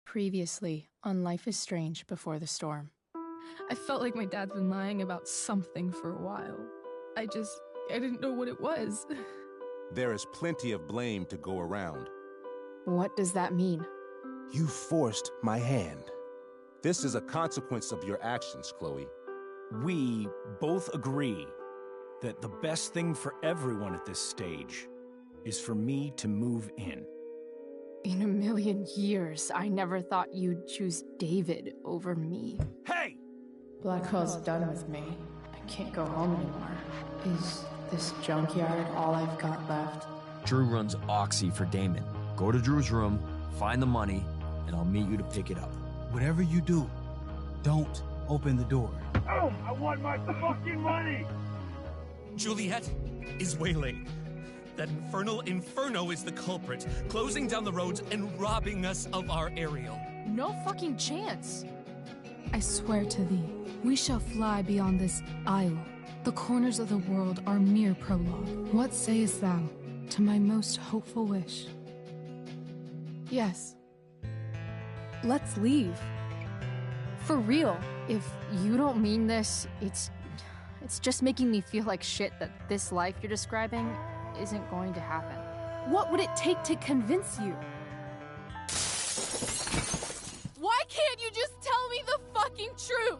Previously on Life is Strange Before the Storm. I felt like my dad's been lying about something for a while. I didn't know what it was. There is plenty of blame to go around. What does that mean? You forced my hand. This is a consequence of your actions, Chloe. We both agree that the best thing for everyone at this stage is for me to move in. In a million years, I never thought you'd choose David over me. Hey! Blackwell's done with me. I can't go home anymore. Is this junkyard all I've got left? Drew runs Oxy for Damon. Go to Drew's room, find the money, and I'll meet you to pick it up. Whatever you do, don't open the door. Oh, I want my fucking money! Juliet is waylaid. That infernal Inferno is the culprit, closing down the roads and robbing us of our Ariel. No fucking chance. I swear to thee, we shall fly beyond this isle. The corners of the world are mere prologue. What sayest thou to my most hopeful wish? Yes. Let's leave. For real. If you don't mean this, it's just making me feel like shit that this life you're describing isn't going to happen. What would it take to convince you? Why can't you just tell me the fucking truth?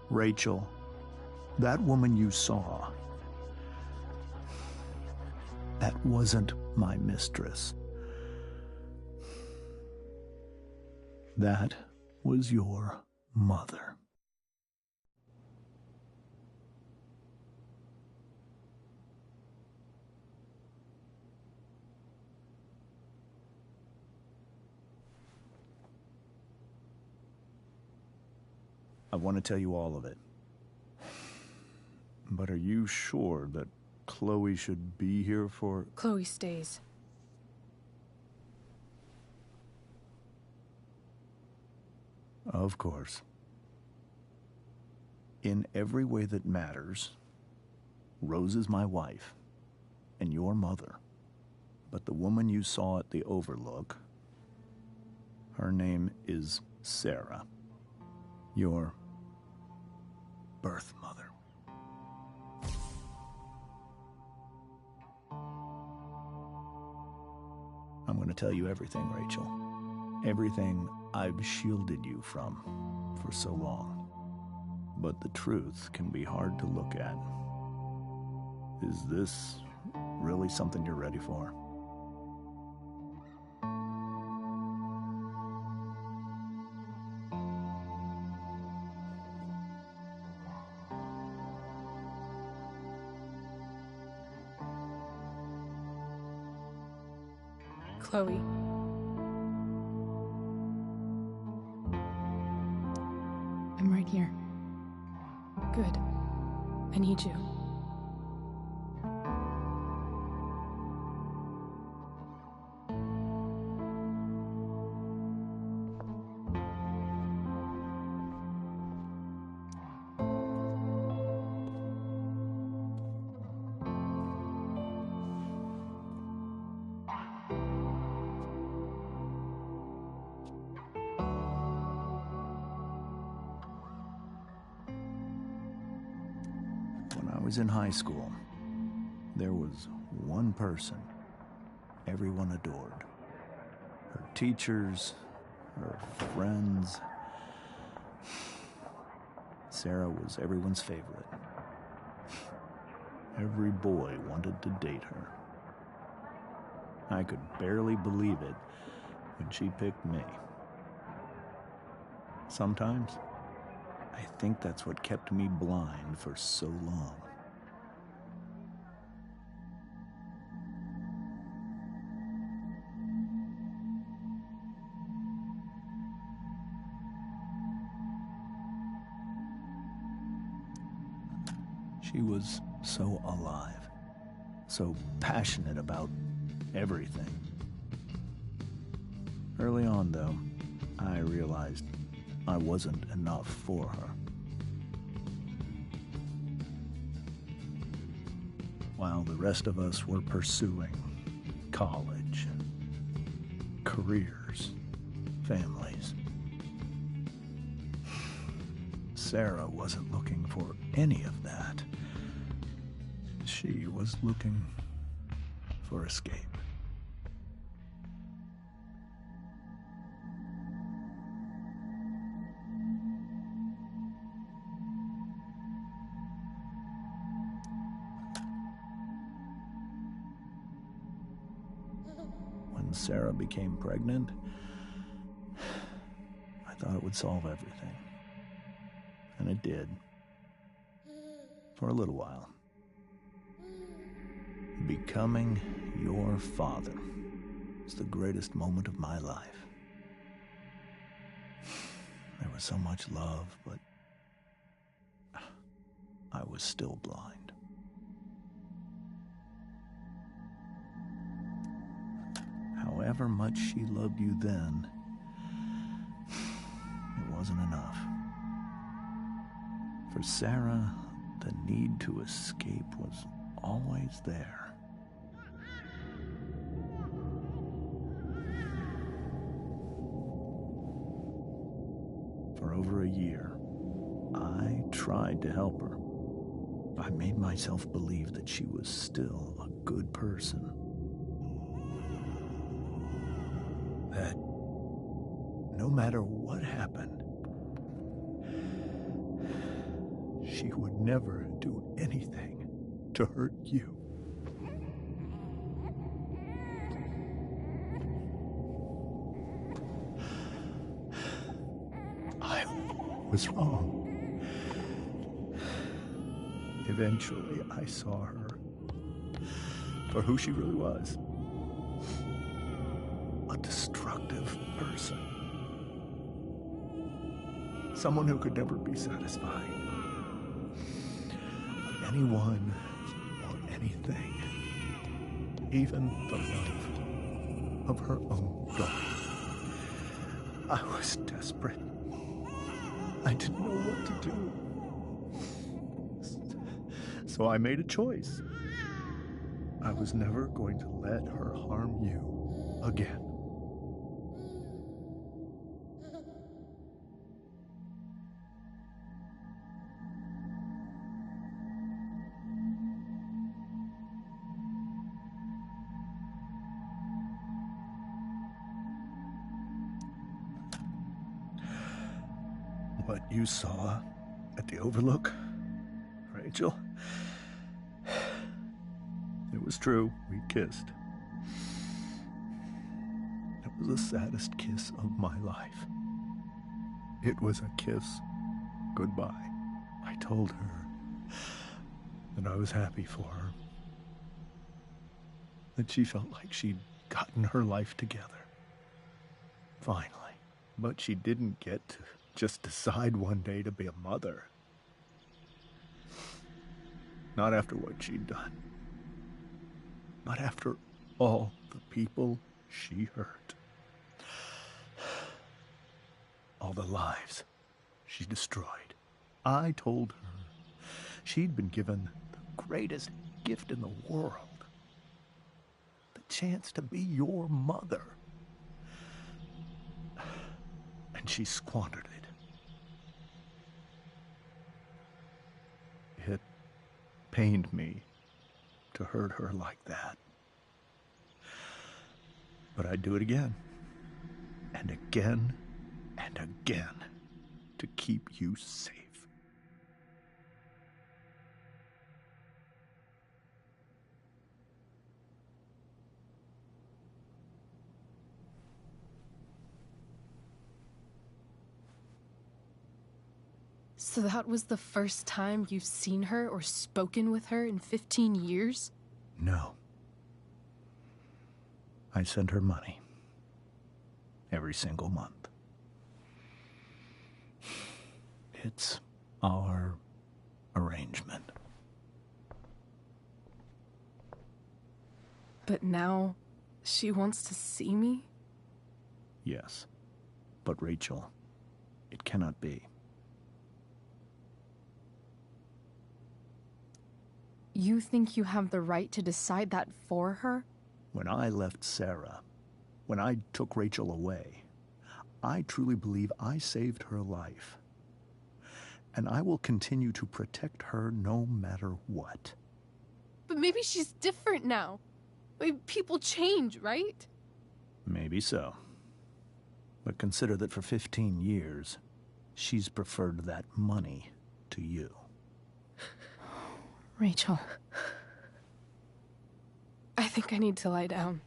Rachel, that woman you saw, that wasn't my mistress. That was your mother. I want to tell you all of it. But are you sure that Chloe should be here for... Chloe stays. Of course. In every way that matters, Rose is my wife and your mother. But the woman you saw at the Overlook, her name is Sarah, your birth mother. I'm going to tell you everything, Rachel. Everything I've shielded you from for so long. But the truth can be hard to look at. Is this really something you're ready for? Chloe. I'm right here. Good. I need you. When I was in high school, there was one person everyone adored. Her teachers, her friends. Sarah was everyone's favorite. Every boy wanted to date her. I could barely believe it when she picked me. Sometimes, I think that's what kept me blind for so long. She was so alive, so passionate about everything. Early on, though, I realized I wasn't enough for her. While the rest of us were pursuing college, careers, families. Sarah wasn't looking for any of that. She was looking for escape. When Sarah became pregnant, I thought it would solve everything. And it did. For a little while. Becoming your father was the greatest moment of my life. There was so much love, but I was still blind. However much she loved you then, it wasn't enough. For Sarah, the need to escape was always there. For over a year, I tried to help her. I made myself believe that she was still a good person. That no matter what happened, she would never do anything to hurt you. I was wrong. Eventually, I saw her for who she really was. A destructive person. Someone who could never be satisfied with anyone or anything. Even the love of her own daughter. I was desperate. I didn't know what to do. So I made a choice. I was never going to let her harm you again. What you saw at the Overlook, Rachel, it was true. We kissed. It was the saddest kiss of my life. It was a kiss goodbye. I told her that I was happy for her. That she felt like she'd gotten her life together. Finally. But she didn't get to just decide one day to be a mother. Not after what she'd done. Not after all the people she hurt. All the lives she destroyed. I told her she'd been given the greatest gift in the world. The chance to be your mother. And she squandered it. It pained me to hurt her like that. But I'd do it again. And again and again to keep you safe. So that was the first time you've seen her or spoken with her in 15 years? No. I sent her money. Every single month. It's our arrangement. But now, she wants to see me? Yes. But Rachel, it cannot be. You think you have the right to decide that for her? When I left Sarah, when I took Rachel away, I truly believe I saved her life. And I will continue to protect her no matter what. But maybe she's different now. People change, right? Maybe so. But consider that for 15 years, she's preferred that money to you. Rachel. I think I need to lie down.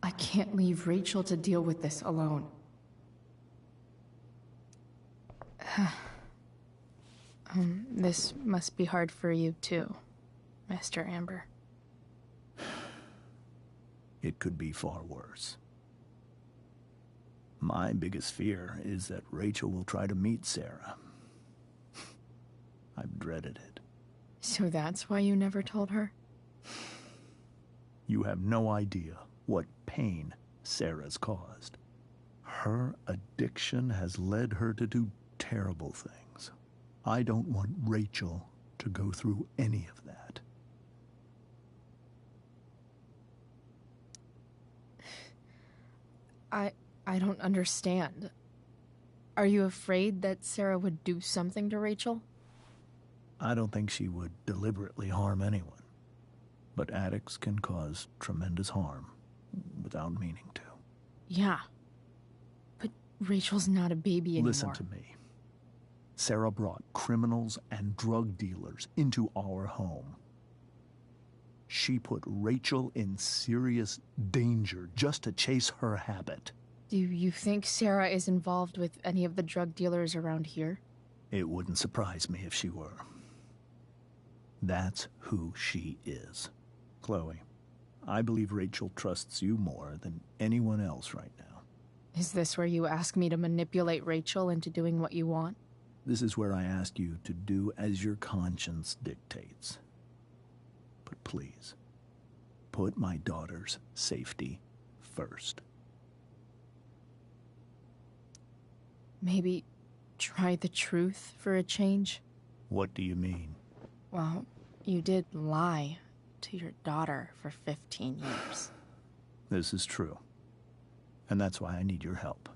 I can't leave Rachel to deal with this alone. This must be hard for you too, Mr. Amber. It could be far worse. My biggest fear is that Rachel will try to meet Sarah. I've dreaded it. So that's why you never told her? You have no idea what pain Sarah's caused. Her addiction has led her to do terrible things. I don't want Rachel to go through any of that. I don't understand. Are you afraid that Sarah would do something to Rachel? I don't think she would deliberately harm anyone. But addicts can cause tremendous harm without meaning to. Yeah. But Rachel's not a baby anymore. Listen to me. Sarah brought criminals and drug dealers into our home. She put Rachel in serious danger just to chase her habit. Do you think Sarah is involved with any of the drug dealers around here? It wouldn't surprise me if she were. That's who she is. Chloe, I believe Rachel trusts you more than anyone else right now. Is this where you ask me to manipulate Rachel into doing what you want? This is where I ask you to do as your conscience dictates. But please, put my daughter's safety first. Maybe try the truth for a change? What do you mean? Well, you did lie to your daughter for 15 years. This is true. And that's why I need your help.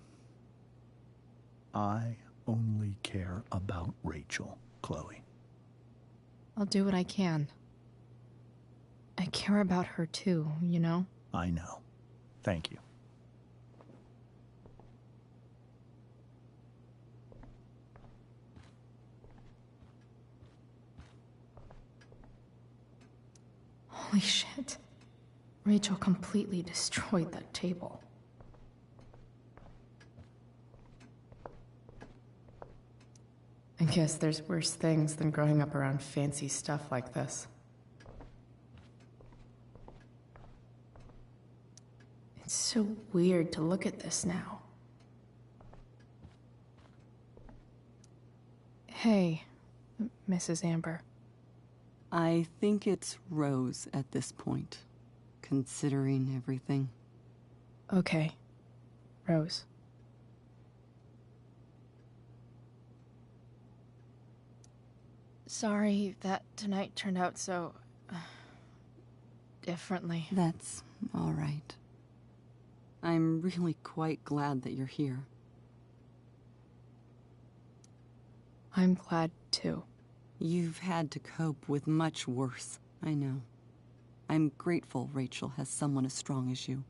I only care about Rachel, Chloe. I'll do what I can. I care about her too, you know? I know. Thank you. Holy shit. Rachel completely destroyed that table. I guess there's worse things than growing up around fancy stuff like this. It's so weird to look at this now. Hey, Mrs. Amber. I think it's Rose at this point, considering everything. Okay, Rose. Sorry that tonight turned out so... differently. That's all right. I'm really quite glad that you're here. I'm glad, too. You've had to cope with much worse, I know. I'm grateful Rachel has someone as strong as you.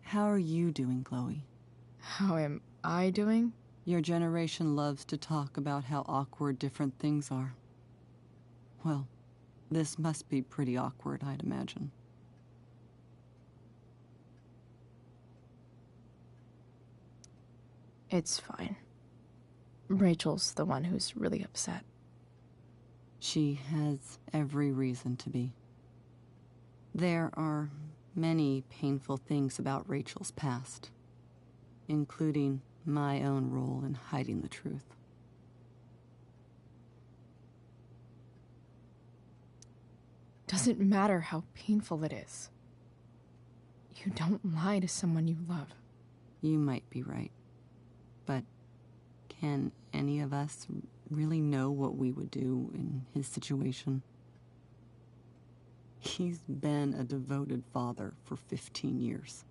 How are you doing, Chloe? How am I doing? Your generation loves to talk about how awkward different things are. Well, this must be pretty awkward, I'd imagine. It's fine. Rachel's the one who's really upset. She has every reason to be. There are many painful things about Rachel's past, including my own role in hiding the truth. Doesn't matter how painful it is. You don't lie to someone you love. You might be right. But can any of us really know what we would do in his situation? He's been a devoted father for 15 years.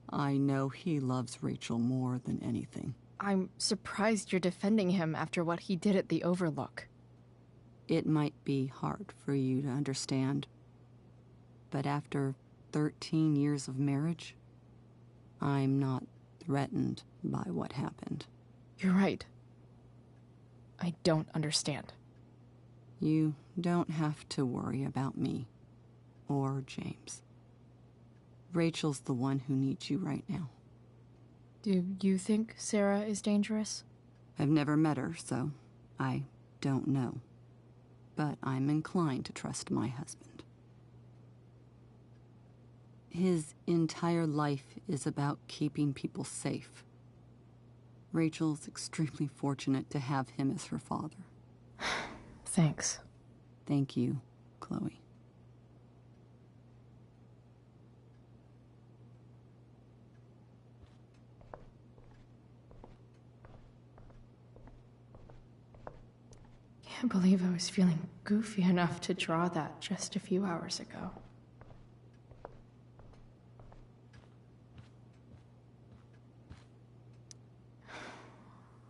I know he loves Rachel more than anything. I'm surprised you're defending him after what he did at the Overlook. It might be hard for you to understand, but after 13 years of marriage, I'm not threatened by what happened. You're right. I don't understand. You don't have to worry about me or James. Rachel's the one who needs you right now. Do you think Sarah is dangerous? I've never met her, so I don't know. But I'm inclined to trust my husband. His entire life is about keeping people safe. Rachel's extremely fortunate to have him as her father. Thanks. Thank you, Chloe. Can't believe I was feeling goofy enough to draw that just a few hours ago.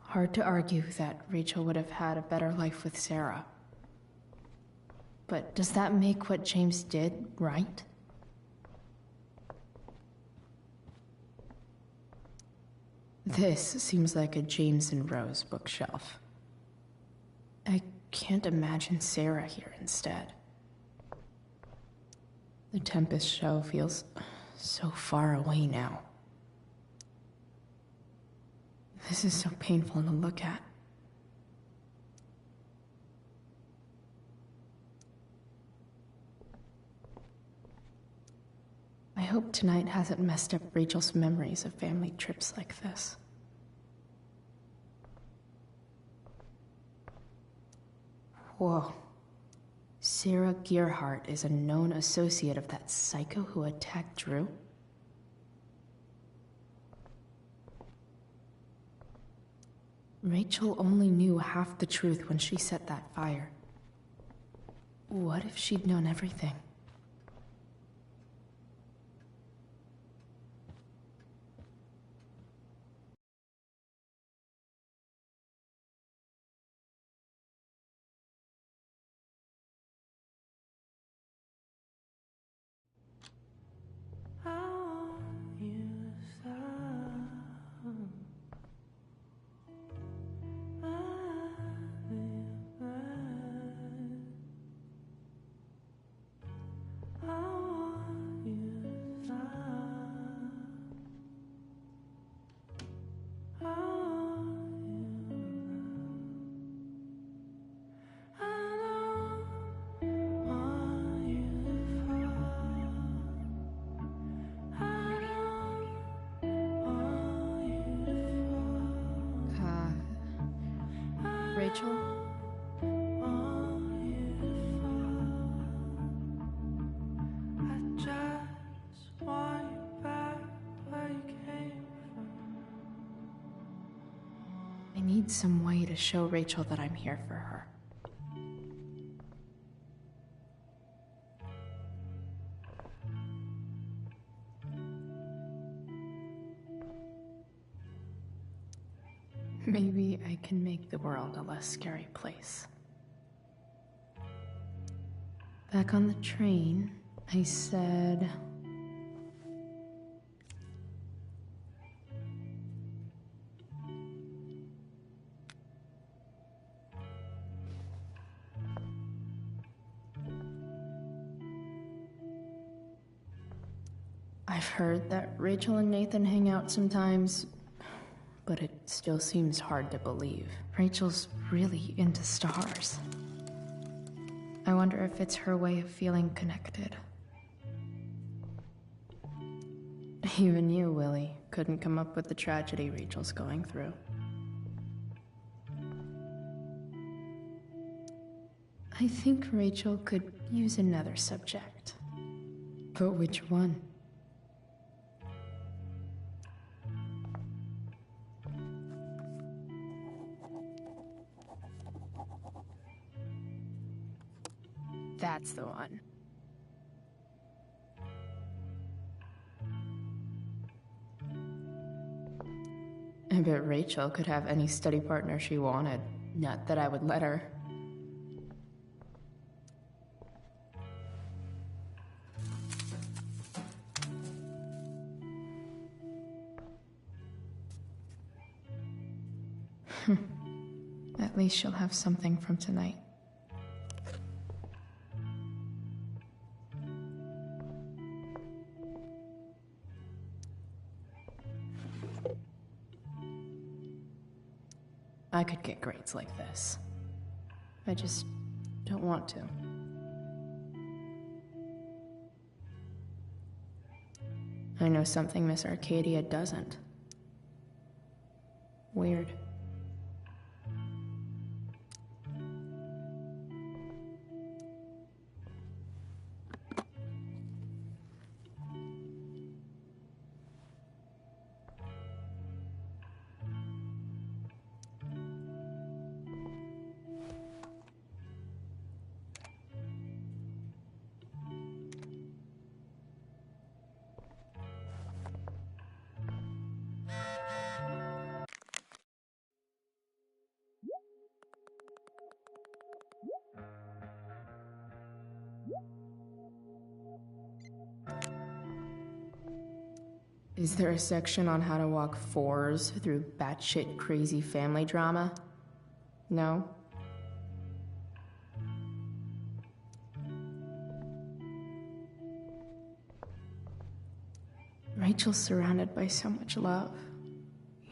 Hard to argue that Rachel would have had a better life with Sarah. But does that make what James did right? This seems like a James and Rose bookshelf. I can't imagine Sarah here instead. The Tempest show feels so far away now. This is so painful to look at. I hope tonight hasn't messed up Rachel's memories of family trips like this. Whoa. Sarah Gearhart is a known associate of that psycho who attacked Drew? Rachel only knew half the truth when she set that fire. What if she'd known everything? Rachel? I need some way to show Rachel that I'm here for her. Maybe I can make the world a less scary place. Back on the train, I said... I've heard that Rachel and Nathan hang out sometimes, but it still seems hard to believe. Rachel's really into stars. I wonder if it's her way of feeling connected. Even you, Willie, couldn't come up with the tragedy Rachel's going through. I think Rachel could use another subject. But which one? That's the one. I bet Rachel could have any study partner she wanted. Not that I would let her. At least she'll have something from tonight. I could get grades like this. I just don't want to. I know something Miss Arcadia doesn't. Weird. Is there a section on how to walk fours through batshit crazy family drama? No? Rachel's surrounded by so much love,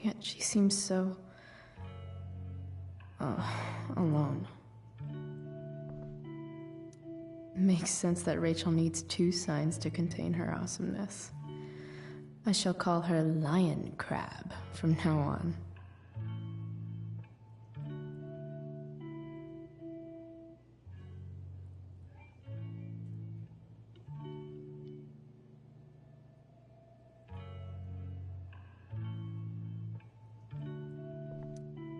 yet she seems so... alone. Makes sense that Rachel needs two signs to contain her awesomeness. I shall call her Lion Crab from now on.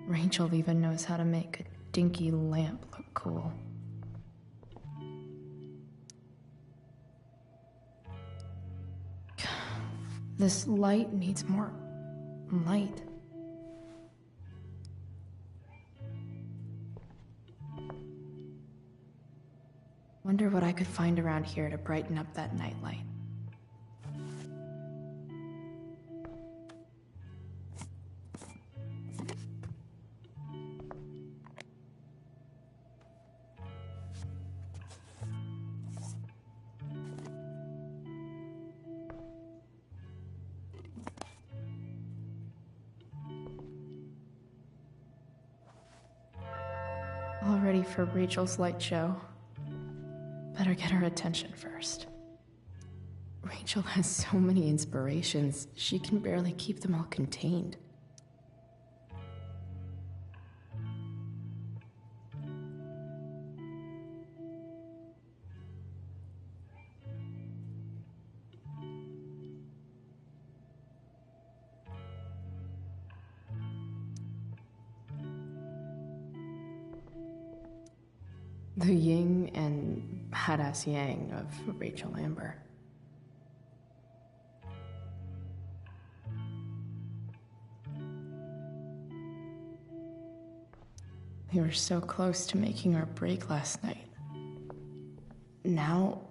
Rachel even knows how to make a dinky lamp look cool. This light needs more light. Wonder what I could find around here to brighten up that nightlight. All ready for Rachel's light show. Better get her attention first. Rachel has so many inspirations, she can barely keep them all contained. The yin and badass yang of Rachel Amber. We were so close to making our break last night. now...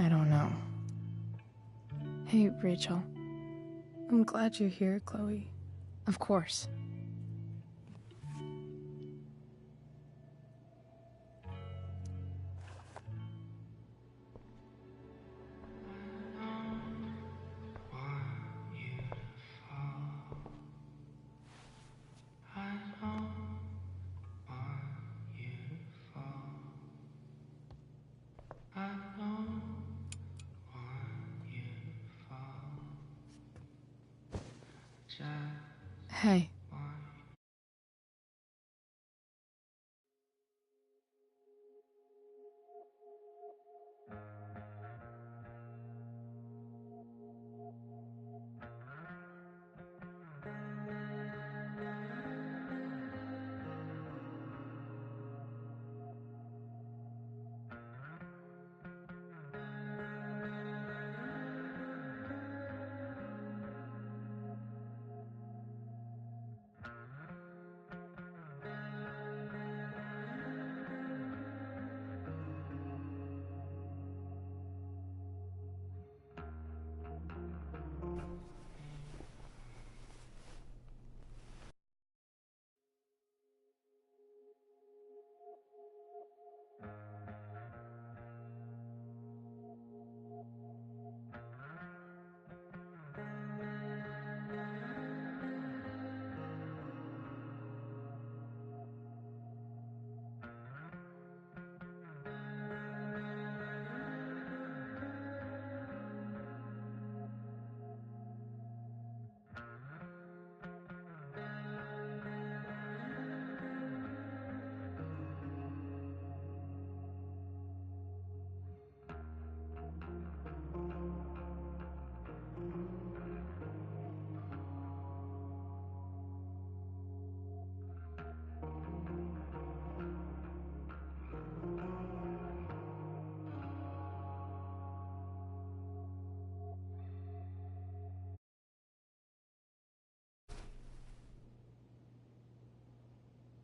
I don't know. Hey, Rachel. I'm glad you're here, Chloe. Of course. Hey.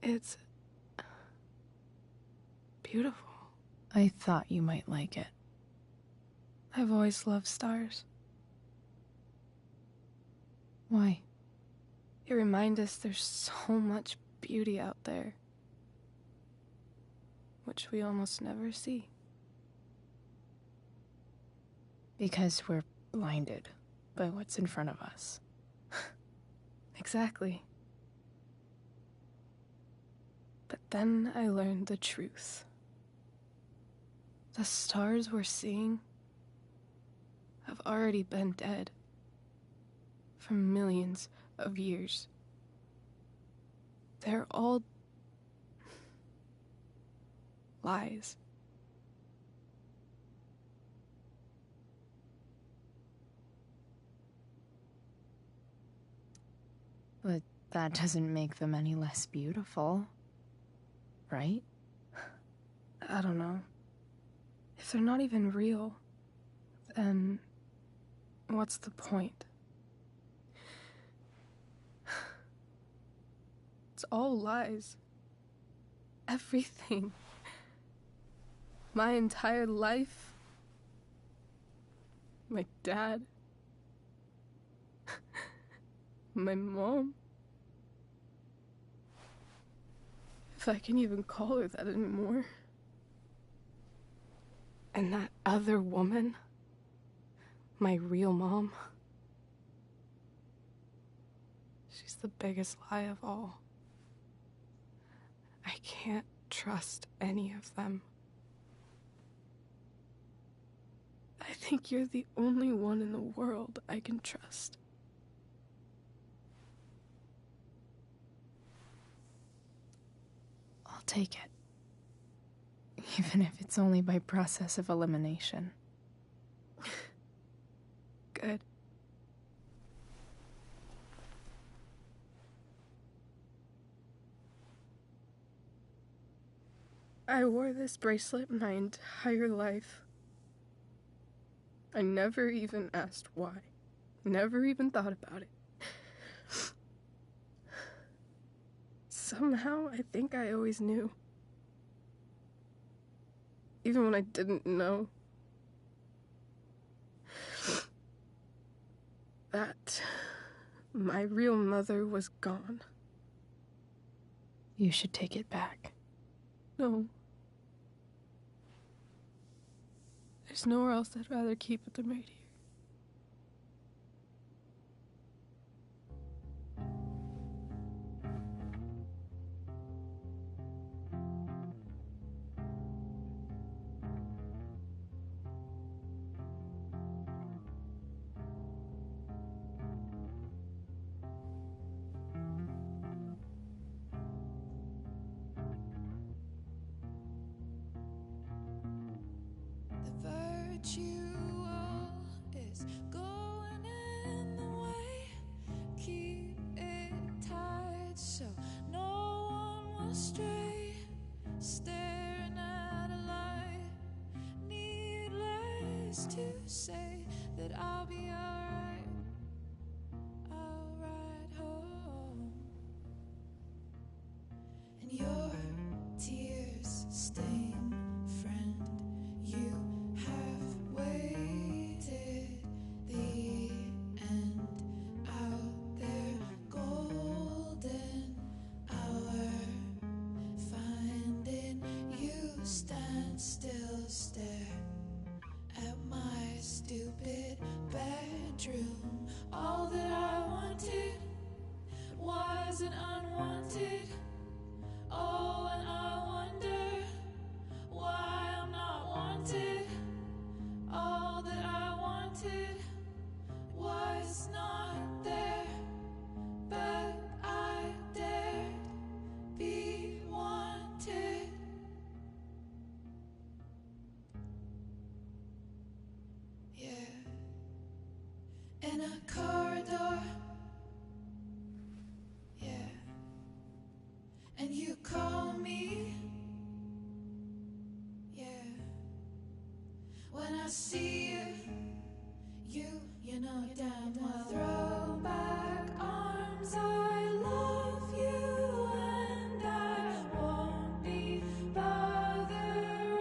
It's beautiful. I thought you might like it. I've always loved stars. Why? They remind us there's so much beauty out there, which we almost never see. Because we're blinded by what's in front of us. Exactly. But then I learned the truth. The stars we're seeing have already been dead for millions of years. They're all lies. But that doesn't make them any less beautiful, right? I don't know. If they're not even real, then what's the point? It's all lies. Everything. My entire life. My dad. My mom. If I can even call her that anymore. And that other woman. My real mom. She's the biggest lie of all. I can't trust any of them. I think you're the only one in the world I can trust. I'll take it. Even if it's only by process of elimination. Good. I wore this bracelet my entire life. I never even asked why. Never even thought about it. Somehow, I think I always knew. even when I didn't know. That my real mother was gone. You should take it back. No. There's nowhere else I'd rather keep it than right here. Is going in the way. Keep it tight so no one will stray. Staring at a light. Needless to say that I'll be alright. I'll ride home. And your tears stain, friend. You have waited the end out there, golden hour. Finding you stand still, stare at my stupid bedroom. All that I wanted wasn't unwanted. Oh, and I wonder why I'm not wanted. All that I wanted was not there, but I dared be wanted. Yeah, in a corridor. Yeah, and you call me. Yeah. When I see you, you know damn well. Throw back arms, I love you, and I won't be bothering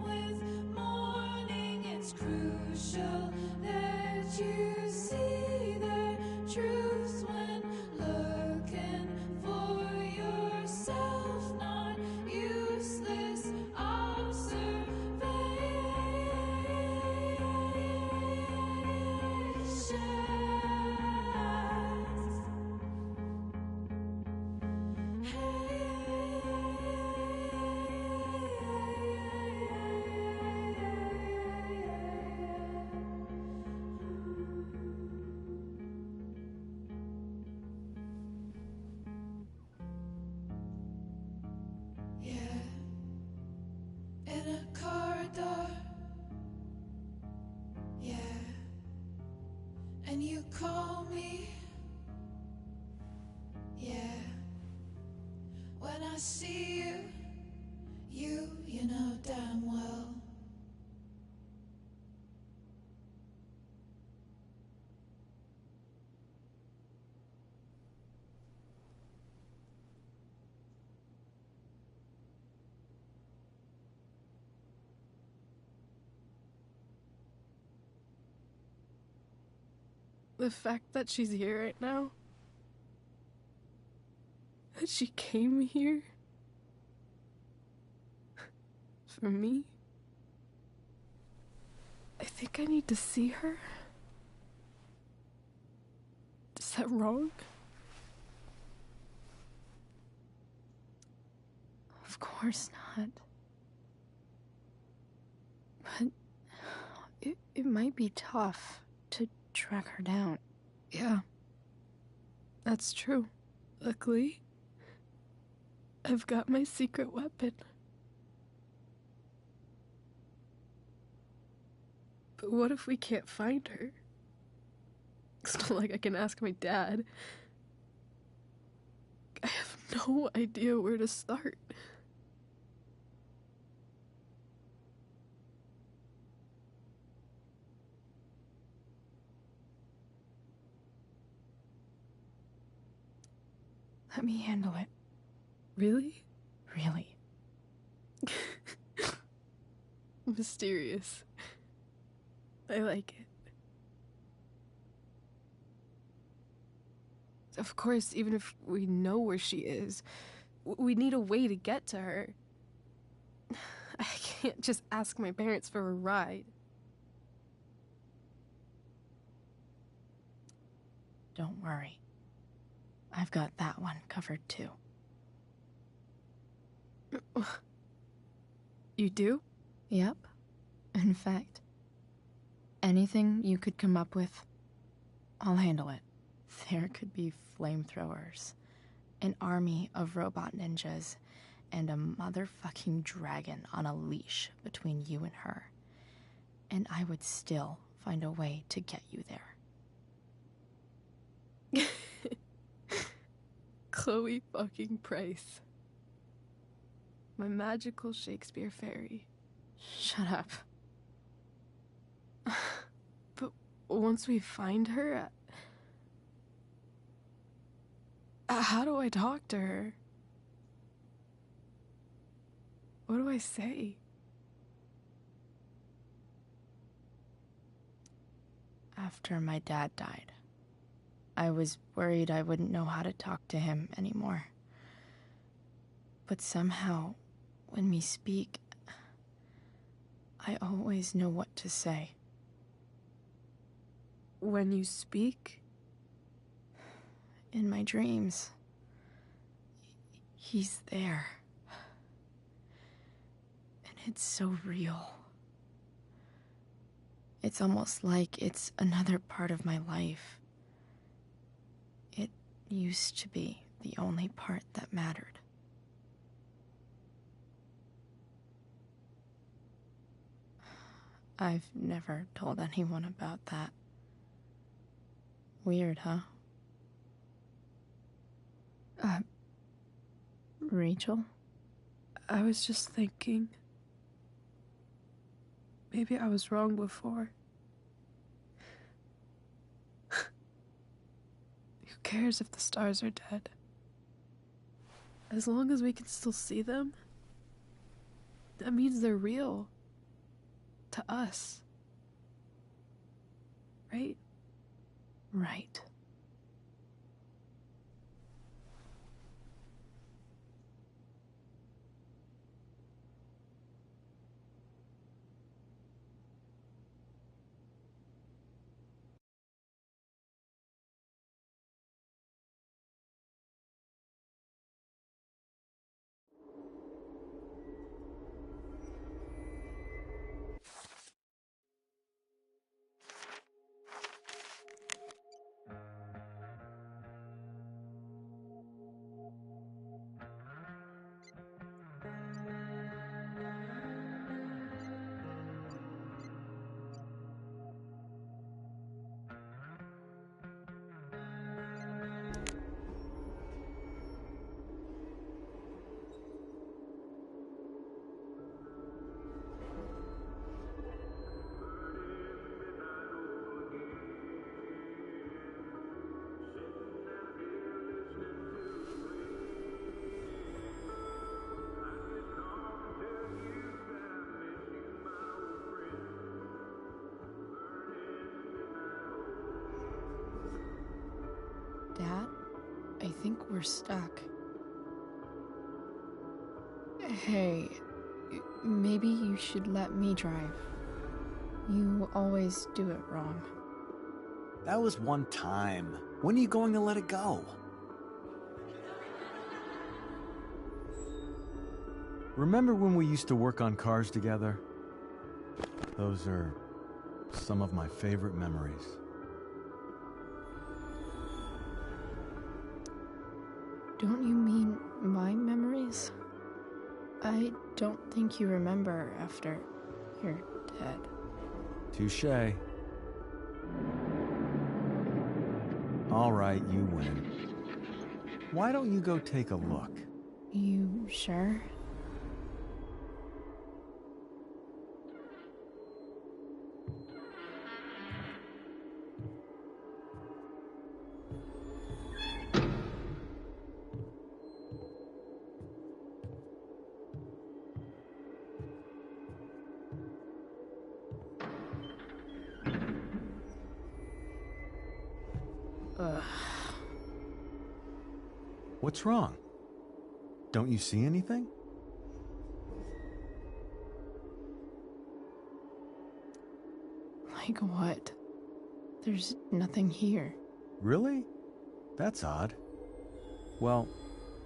with mourning. It's crucial that you see the truth when looking for yourself, not useless observation. Yeah, in a corridor. Yeah, and you call me. Yeah, when I see you know damn well. The fact that she's here right now, that she came here for me, I think I need to see her. Is that wrong? Of course not. But it might be tough to track her down. Yeah, that's true. Luckily, I've got my secret weapon. But what if we can't find her? It's not like I can ask my dad. I have no idea where to start. Let me handle it. Really? Really. mysterious. I like it. Of course, even if we know where she is, we need a way to get to her. I can't just ask my parents for a ride. Don't worry. I've got that one covered too. You do? Yep. In fact, anything you could come up with, I'll handle it. There could be flamethrowers, an army of robot ninjas, and a motherfucking dragon on a leash between you and her. And I would still find a way to get you there. Chloe fucking Price. My magical Shakespeare fairy. Shut up. But once we find her, how do I talk to her? What do I say? After my dad died, I was worried I wouldn't know how to talk to him anymore. But somehow, when we speak, I always know what to say. When you speak? In my dreams. He's there. And it's so real. It's almost like it's another part of my life. It used to be the only part that mattered. I've never told anyone about that. Weird, huh? Rachel? I was just thinking. Maybe I was wrong before. Who cares if the stars are dead? As long as we can still see them, that means they're real. To us. Right? Right. Dad, I think we're stuck. Hey, maybe you should let me drive. You always do it wrong. That was one time. When are you going to let it go? Remember when we used to work on cars together? Those are some of my favorite memories. Don't you mean my memories? I don't think you remember after you're dead. Touché. All right, you win. Why don't you go take a look? You sure? What's wrong? Don't you see anything? Like what? There's nothing here. Really? That's odd. Well,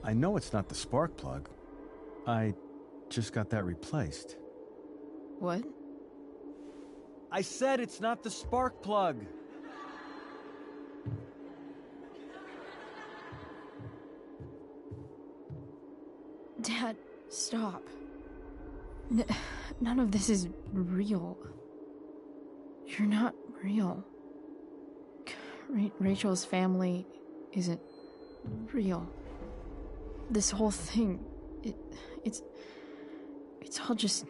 I know it's not the spark plug. I just got that replaced. What? I said it's not the spark plug! Dad, stop. None of this is real. You're not real. Rachel's family isn't real. This whole thing, it's all just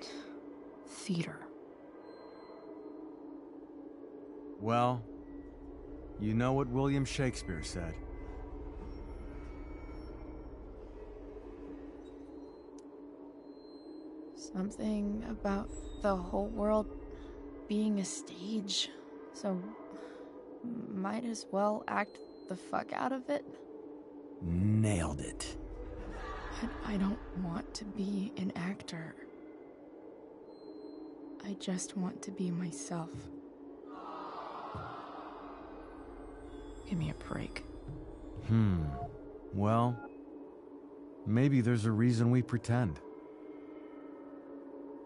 theater. Well, you know what William Shakespeare said. Something about the whole world being a stage, so might as well act the fuck out of it. Nailed it. But I don't want to be an actor. I just want to be myself. Give me a break. Well, maybe there's a reason we pretend.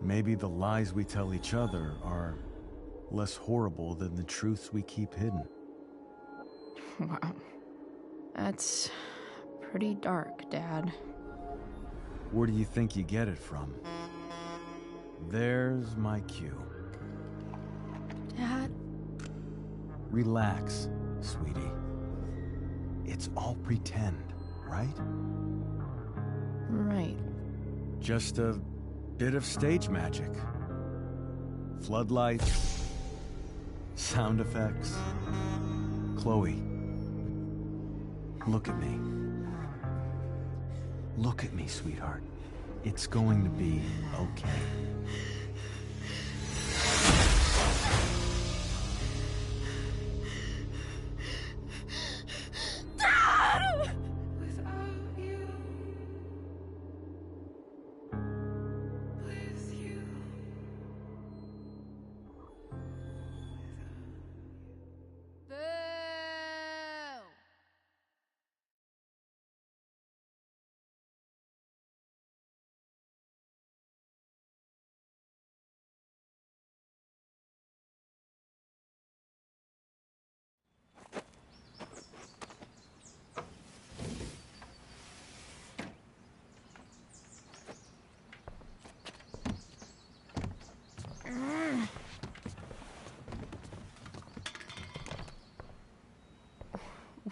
Maybe the lies we tell each other are less horrible than the truths we keep hidden. Wow. That's pretty dark, Dad. Where do you think you get it from? There's my cue. Dad? Relax, sweetie. It's all pretend, right? Right. Just a bit of stage magic. Floodlights, sound effects. Chloe, look at me. Look at me, sweetheart. It's going to be okay.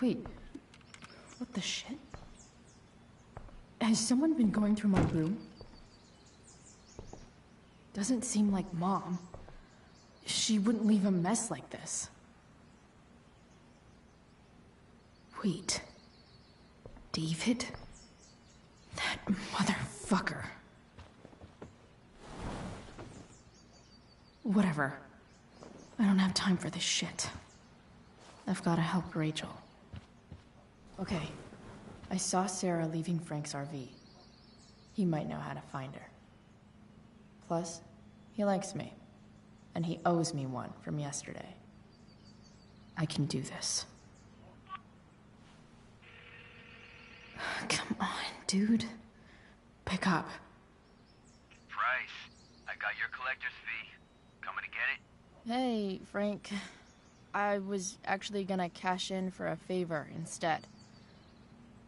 Wait, what the shit? Has someone been going through my room? Doesn't seem like Mom. She wouldn't leave a mess like this. Wait. David? That motherfucker. Whatever. I don't have time for this shit. I've gotta help Rachel. Okay. I saw Sarah leaving Frank's RV. He might know how to find her. Plus, he likes me. And he owes me one from yesterday. I can do this. Come on, dude. Pick up. Price, I got your collector's fee. Coming to get it? Hey, Frank. I was actually gonna cash in for a favor instead.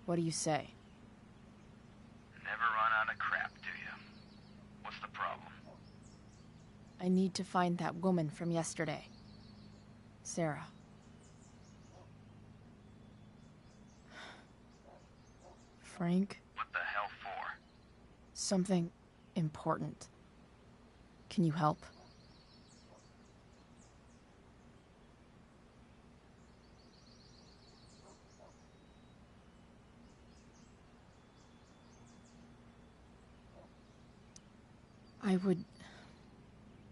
What do you say? Never run out of crap, do you? What's the problem? I need to find that woman from yesterday. Sarah. Frank? What the hell for? Something important. Can you help? I would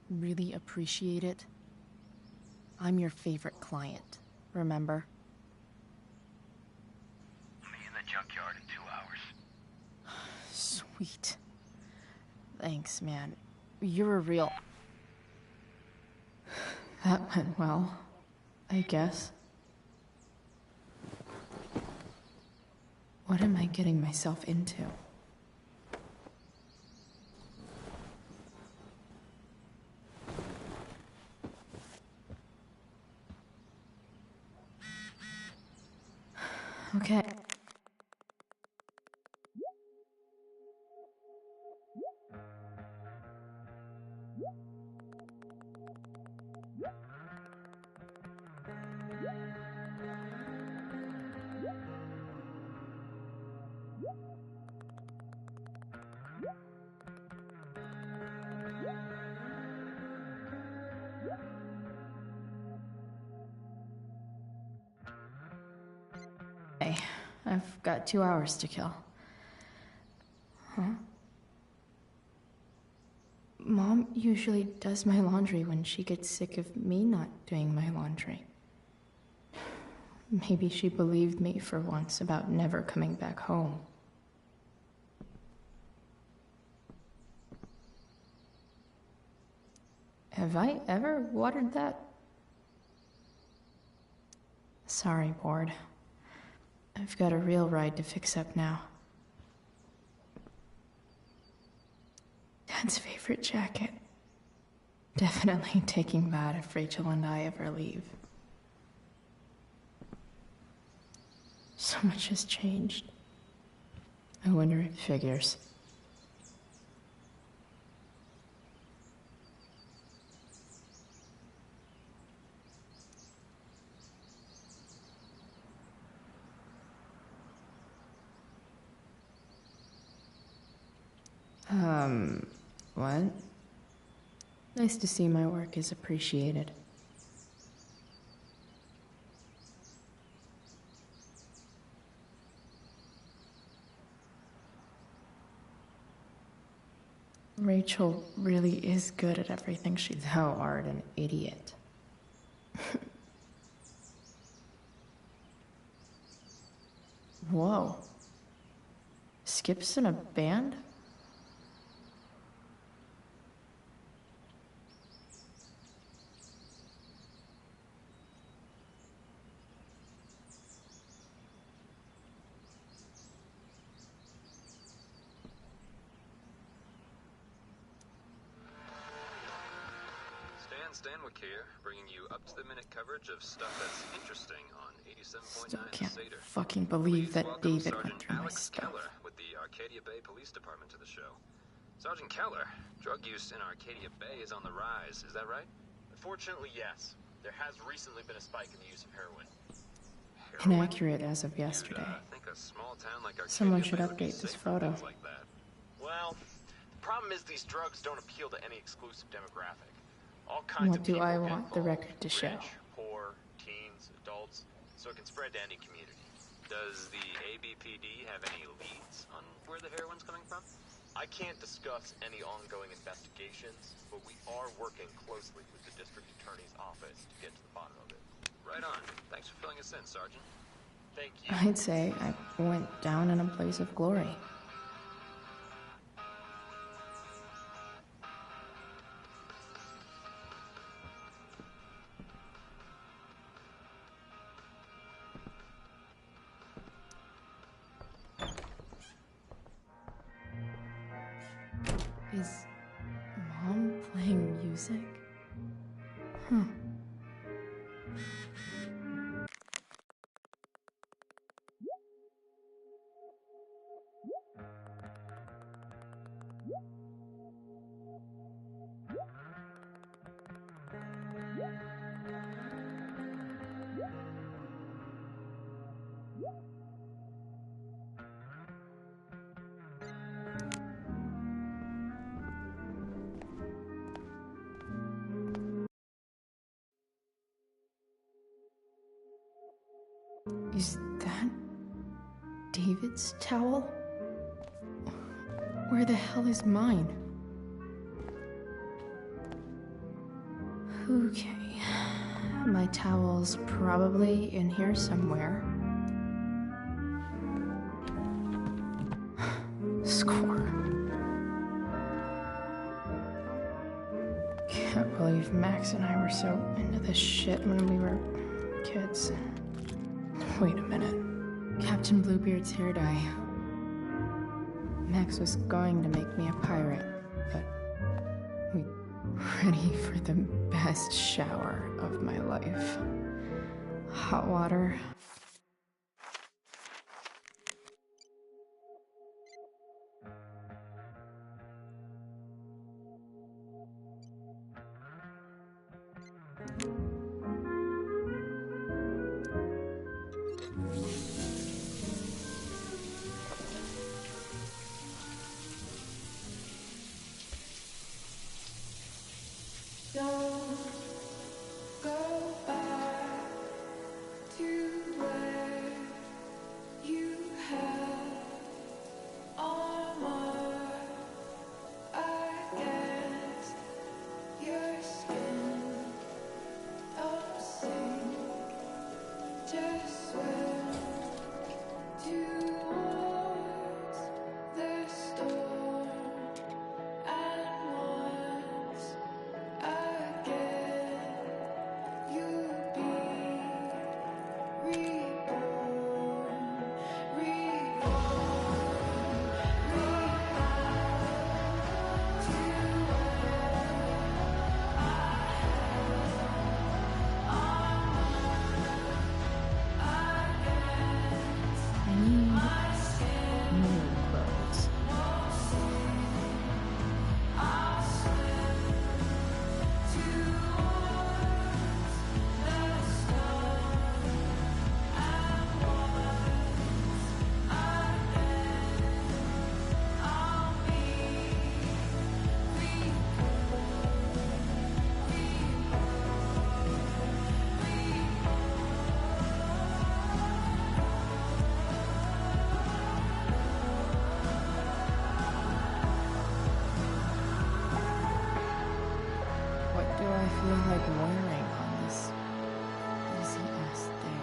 really appreciate it. I'm your favorite client, remember? the junkyard in 2 hours. Sweet. Thanks, man. You're a real... That went well, I guess. What am I getting myself into? Okay. Hey, I've got 2 hours to kill. Huh? Mom usually does my laundry when she gets sick of me not doing my laundry. Maybe she believed me for once about never coming back home. Have I ever watered that? Sorry, board. I've got a real ride to fix up now. Dad's favorite jacket. Definitely taking that if Rachel and I ever leave. So much has changed. I wonder if it figures. What? Nice to see my work is appreciated. Rachel really is good at everything she does. Thou art an idiot. Whoa. Skip's in a band? Stanwyck here, bringing you up-to-the-minute coverage of stuff that's interesting on 87.9 Can't Seder. fucking believe that David Sergeant went through my Alex stuff. Keller with the Arcadia Bay Police Department to the show. Sergeant Keller, drug use in Arcadia Bay is on the rise, is that right? Unfortunately, yes. There has recently been a spike in the use of heroin. Inaccurate as of yesterday. Think a small town like Arcadia Someone should Bay would be update this safe from photo. things like that. Well, the problem is these drugs don't appeal to any exclusive demographic. All kinds What of do people I get want the involved. record to show? Rich, poor, teens, adults, so it can spread to any community. Does the ABPD have any leads on where the heroin's coming from? I can't discuss any ongoing investigations, but we are working closely with the district attorney's office to get to the bottom of it. Right on. Thanks for filling us in, Sergeant. Thank you. I'd say I went down in a blaze of glory. Is Mom playing music? Huh. Is that David's towel? Where the hell is mine? Okay. My towel's probably in here somewhere. hardcore. Can't believe Max and I were so into this shit when we were kids. Wait a minute. Captain Bluebeard's hair dye. Max was going to make me a pirate, but we ready for the best shower of my life. Hot water. Don't go back to where you had armor against your skin. Don't sing, just swim towards the storm. And once again, you'll be reborn, I need new clothes. What do I feel like wearing on this busy-ass day?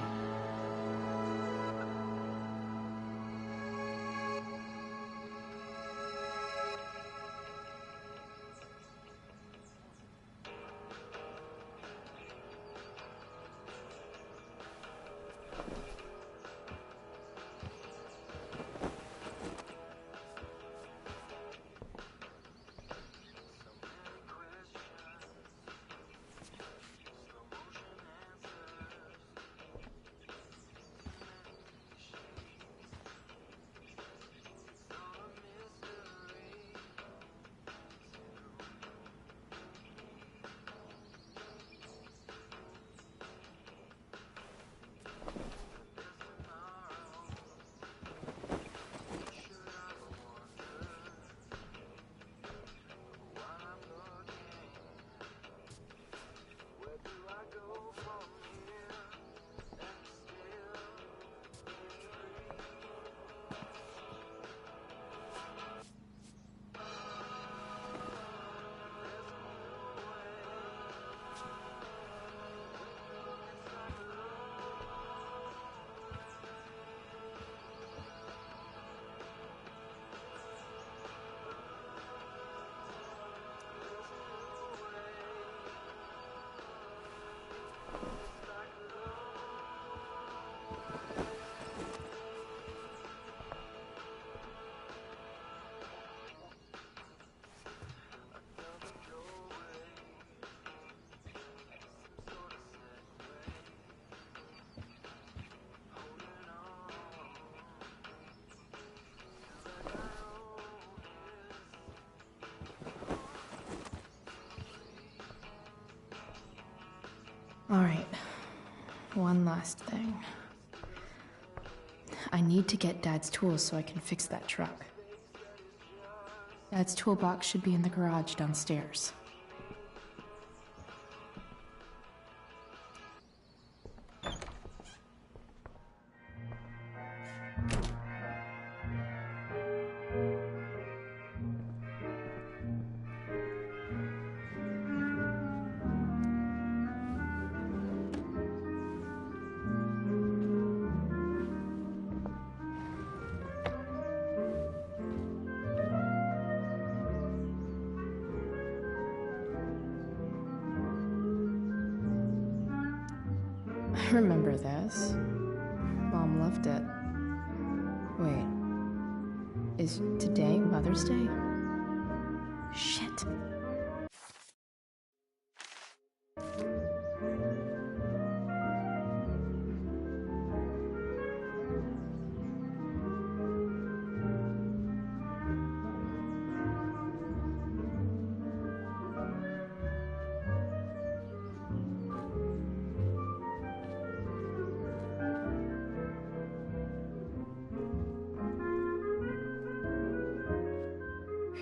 All right, one last thing. I need to get Dad's tools so I can fix that truck. Dad's toolbox should be in the garage downstairs. I remember this. Mom loved it. Wait. Is today Mother's Day? Shit.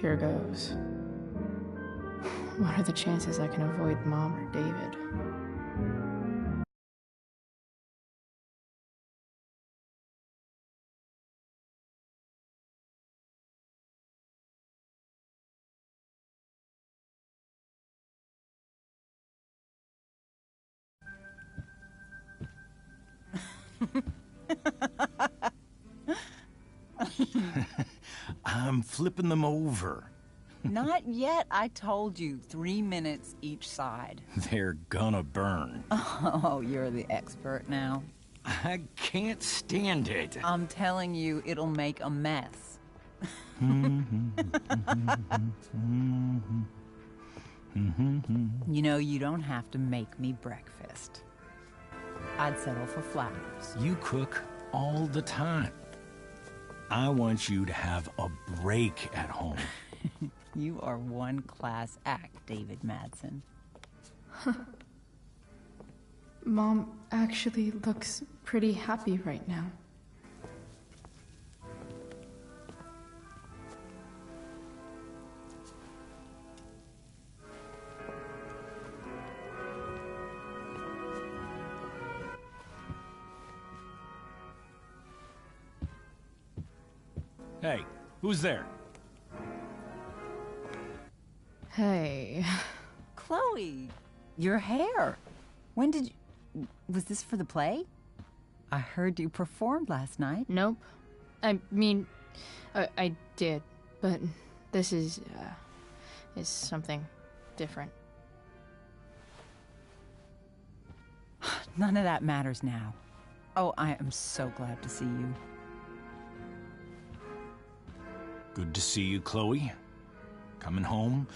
Here goes. What are the chances I can avoid Mom or David? I'm flipping them over. Not yet. I told you, 3 minutes each side. They're gonna burn. Oh, you're the expert now. I can't stand it. I'm telling you, it'll make a mess. You know, you don't have to make me breakfast. I'd settle for flowers. You cook all the time. I want you to have a break at home. You are one class act, David Madsen. Mom actually looks pretty happy right now. Hey, who's there? Hey. Chloe, your hair. When did you... Was this for the play? I heard you performed last night. Nope. I mean, I did, but this is something different. None of that matters now. Oh, I am so glad to see you. Good to see you, Chloe. Coming home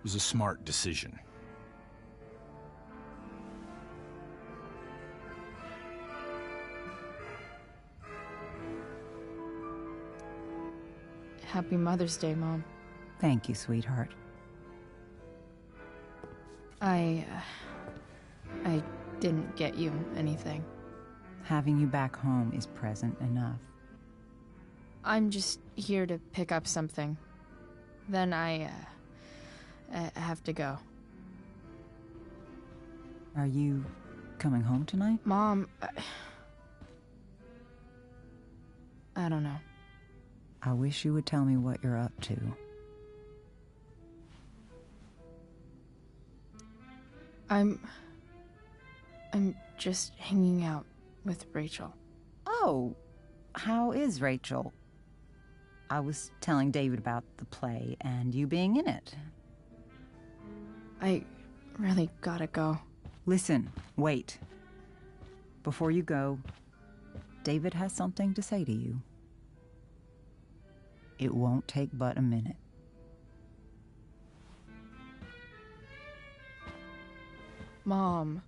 was a smart decision. Happy Mother's Day, Mom. Thank you, sweetheart. I didn't get you anything. Having you back home is present enough. I'm just here to pick up something. Then I have to go. Are you coming home tonight? Mom, I don't know. I wish you would tell me what you're up to. I'm just hanging out with Rachel. Oh, how is Rachel? I was telling David about the play and you being in it. I really gotta go. Listen, wait. Before you go, David has something to say to you. It won't take but a minute. Mom.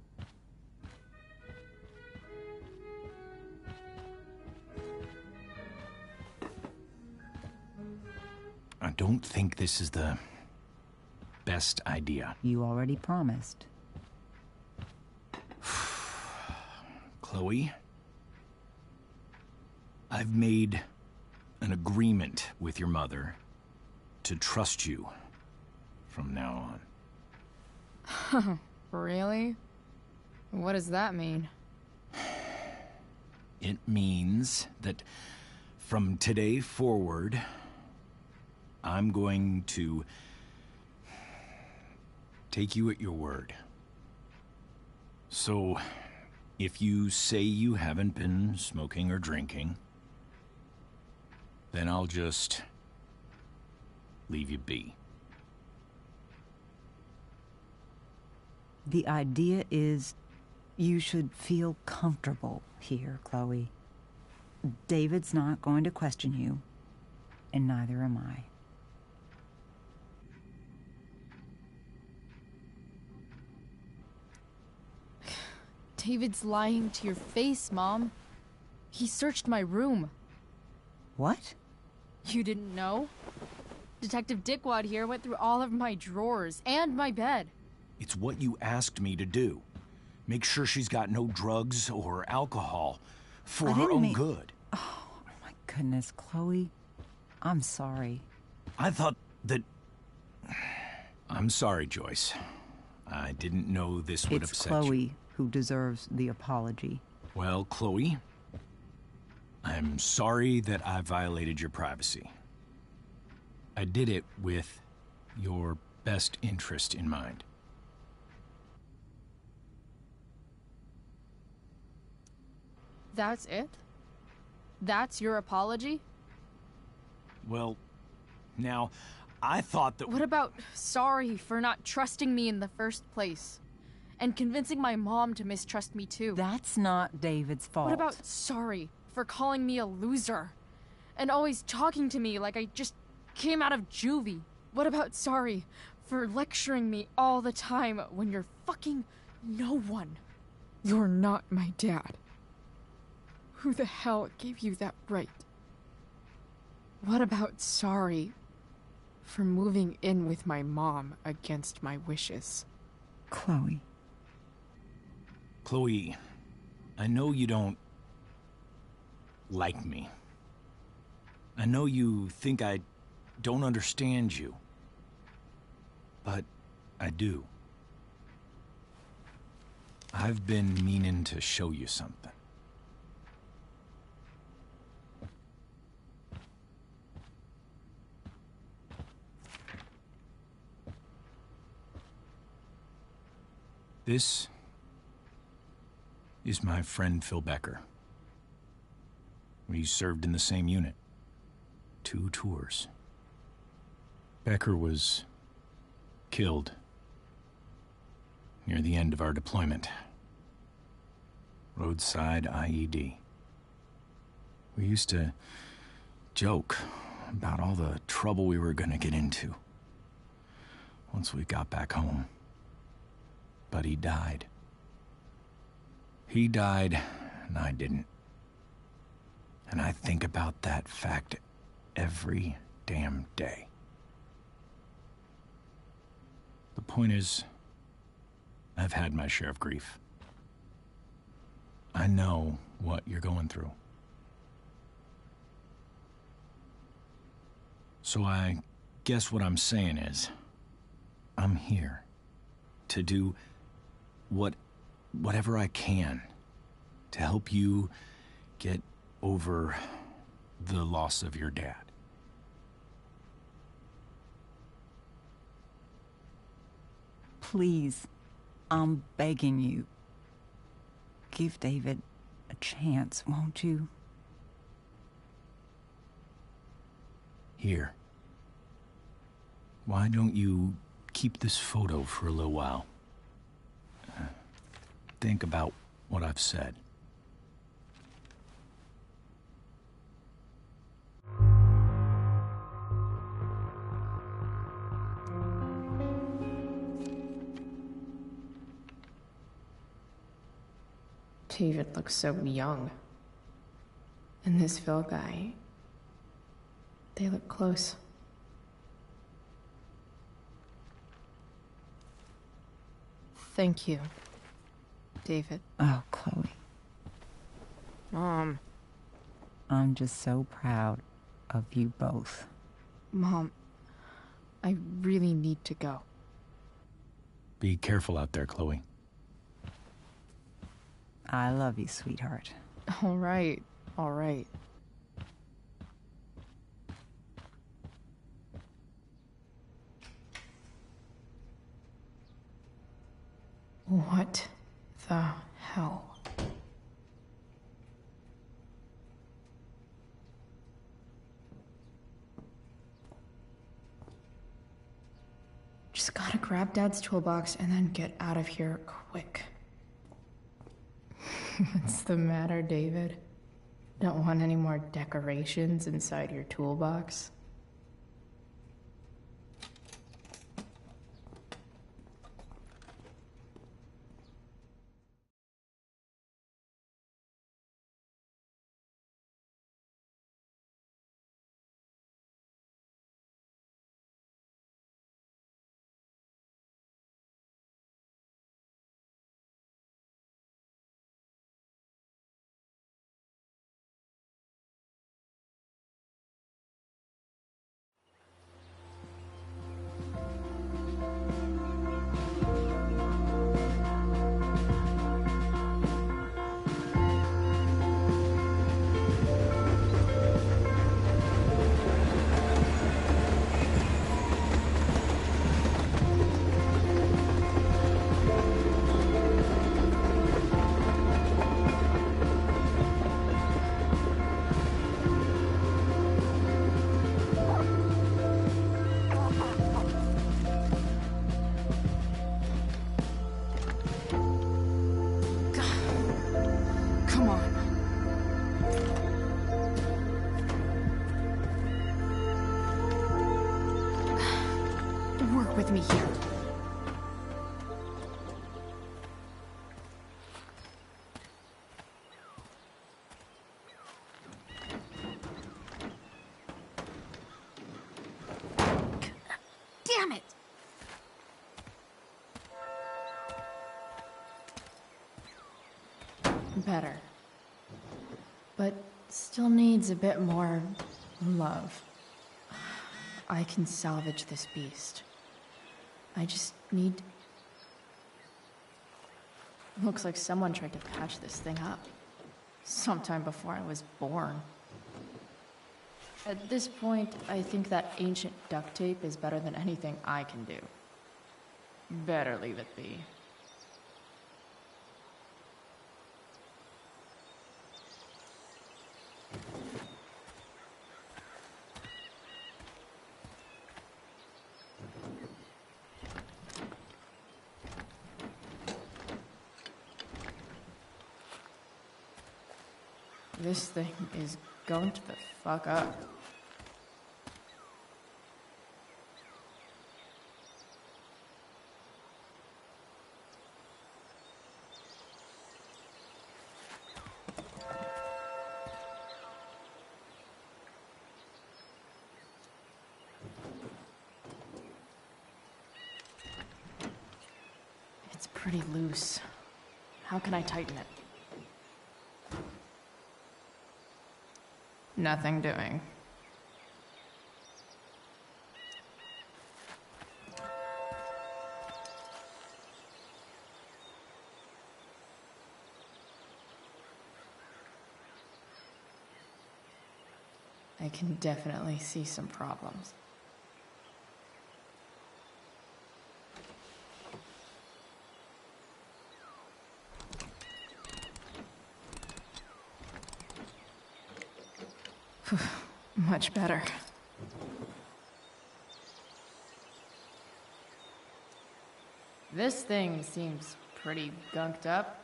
I don't think this is the best idea. You already promised. Chloe, I've made an agreement with your mother to trust you from now on. Really? What does that mean? It means that from today forward, I'm going to take you at your word. So, if you say you haven't been smoking or drinking, then I'll just leave you be. The idea is You should feel comfortable here, Chloe. David's not going to question you, and neither am I. David's lying to your face, Mom. He searched my room. What? You didn't know? Detective Dickwad here went through all of my drawers and my bed. It's what you asked me to do. Make sure she's got no drugs or alcohol for her own good. Oh, my goodness, Chloe. I'm sorry. I thought that... I'm sorry, Joyce. I didn't know this would upset you. It's Chloe who deserves the apology. Well, Chloe, I'm sorry that I violated your privacy. I did it with your best interest in mind. That's it? That's your apology? Well, now, I thought that... What about sorry for not trusting me in the first place? And convincing my mom to mistrust me too? That's not David's fault. What about sorry for calling me a loser? And always talking to me like I just came out of juvie? What about sorry for lecturing me all the time when you're fucking no one? You're not my dad. Who the hell gave you that right? What about sorry for moving in with my mom against my wishes? Chloe. Chloe, I know you don't like me. I know you think I don't understand you. But I do. I've been meaning to show you something. This is my friend Phil Becker. We served in the same unit. 2 tours. Becker was killed near the end of our deployment. Roadside IED. We used to joke about all the trouble we were gonna get into once we got back home. But he died. He died, and I didn't. And I think about that fact every damn day. The point is, I've had my share of grief. I know what you're going through. So I guess what I'm saying is, I'm here to do whatever I can to help you get over the loss of your dad. Please, I'm begging you. Give David a chance, won't you? Here. Why don't you keep this photo for a little while? Think about what I've said. David looks so young. And this Phil guy, they look close. Thank you, David. Oh, Chloe. Mom. I'm just so proud of you both. Mom, I really need to go. Be careful out there, Chloe. I love you, sweetheart. All right, all right. What the hell? Just gotta grab Dad's toolbox and then get out of here quick. What's the matter, David? Don't want any more decorations inside your toolbox? Come on. Work with me here. Damn it! Better. But still needs a bit more love. I can salvage this beast. I just need... Looks like someone tried to patch this thing up. Sometime before I was born. At this point, I think that ancient duct tape is better than anything I can do. Better leave it be. This thing is going to the fuck up. It's pretty loose. How can I tighten it? Nothing doing. I can definitely see some problems. Much better. This thing seems pretty gunked up.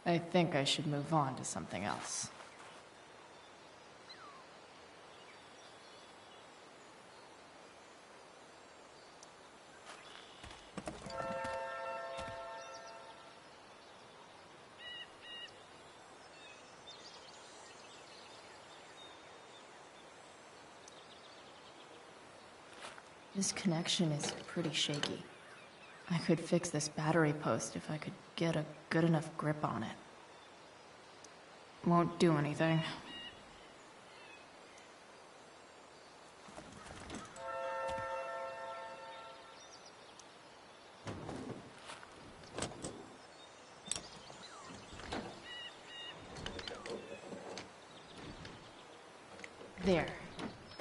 I think I should move on to something else. This connection is pretty shaky. I could fix this battery post if I could get a good enough grip on it. Won't do anything. There.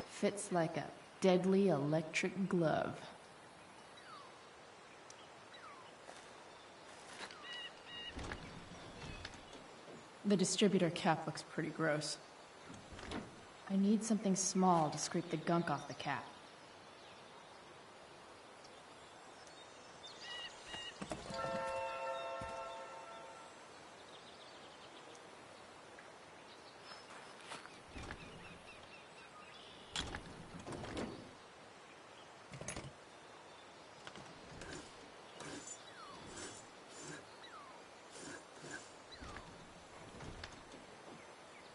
Fits like a deadly electric glove. The distributor cap looks pretty gross. I need something small to scrape the gunk off the cap.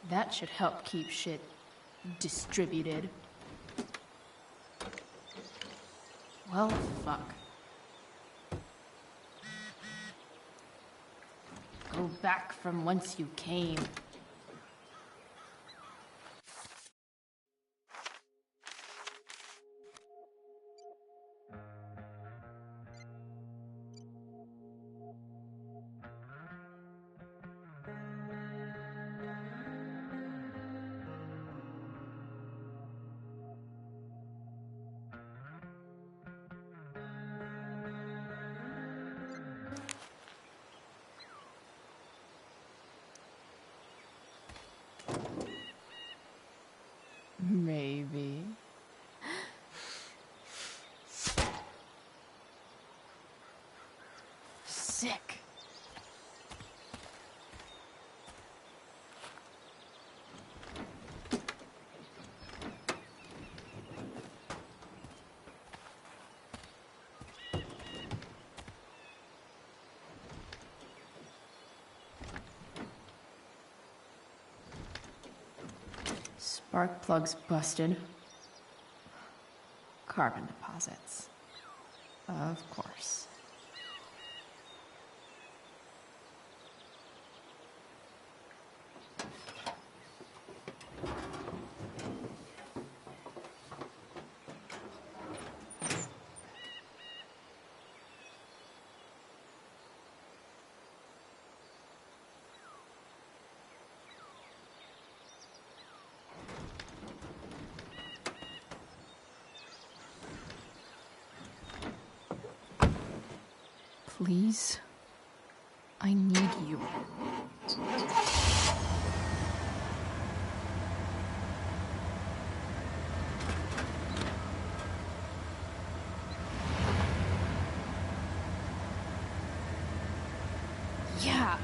That should help keep shit distributed. Well, fuck. Go back from whence you came. Maybe. Sick. Spark plug's busted. Carbon deposits. Of course. Please, I need you. Yeah.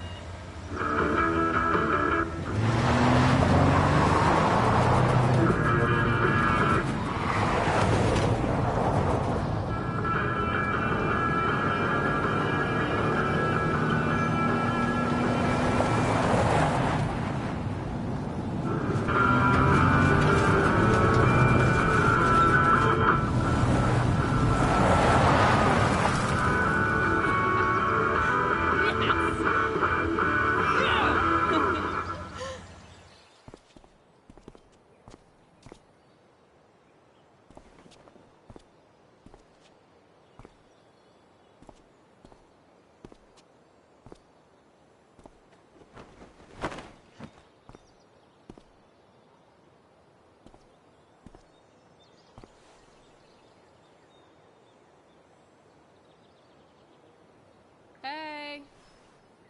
Hey!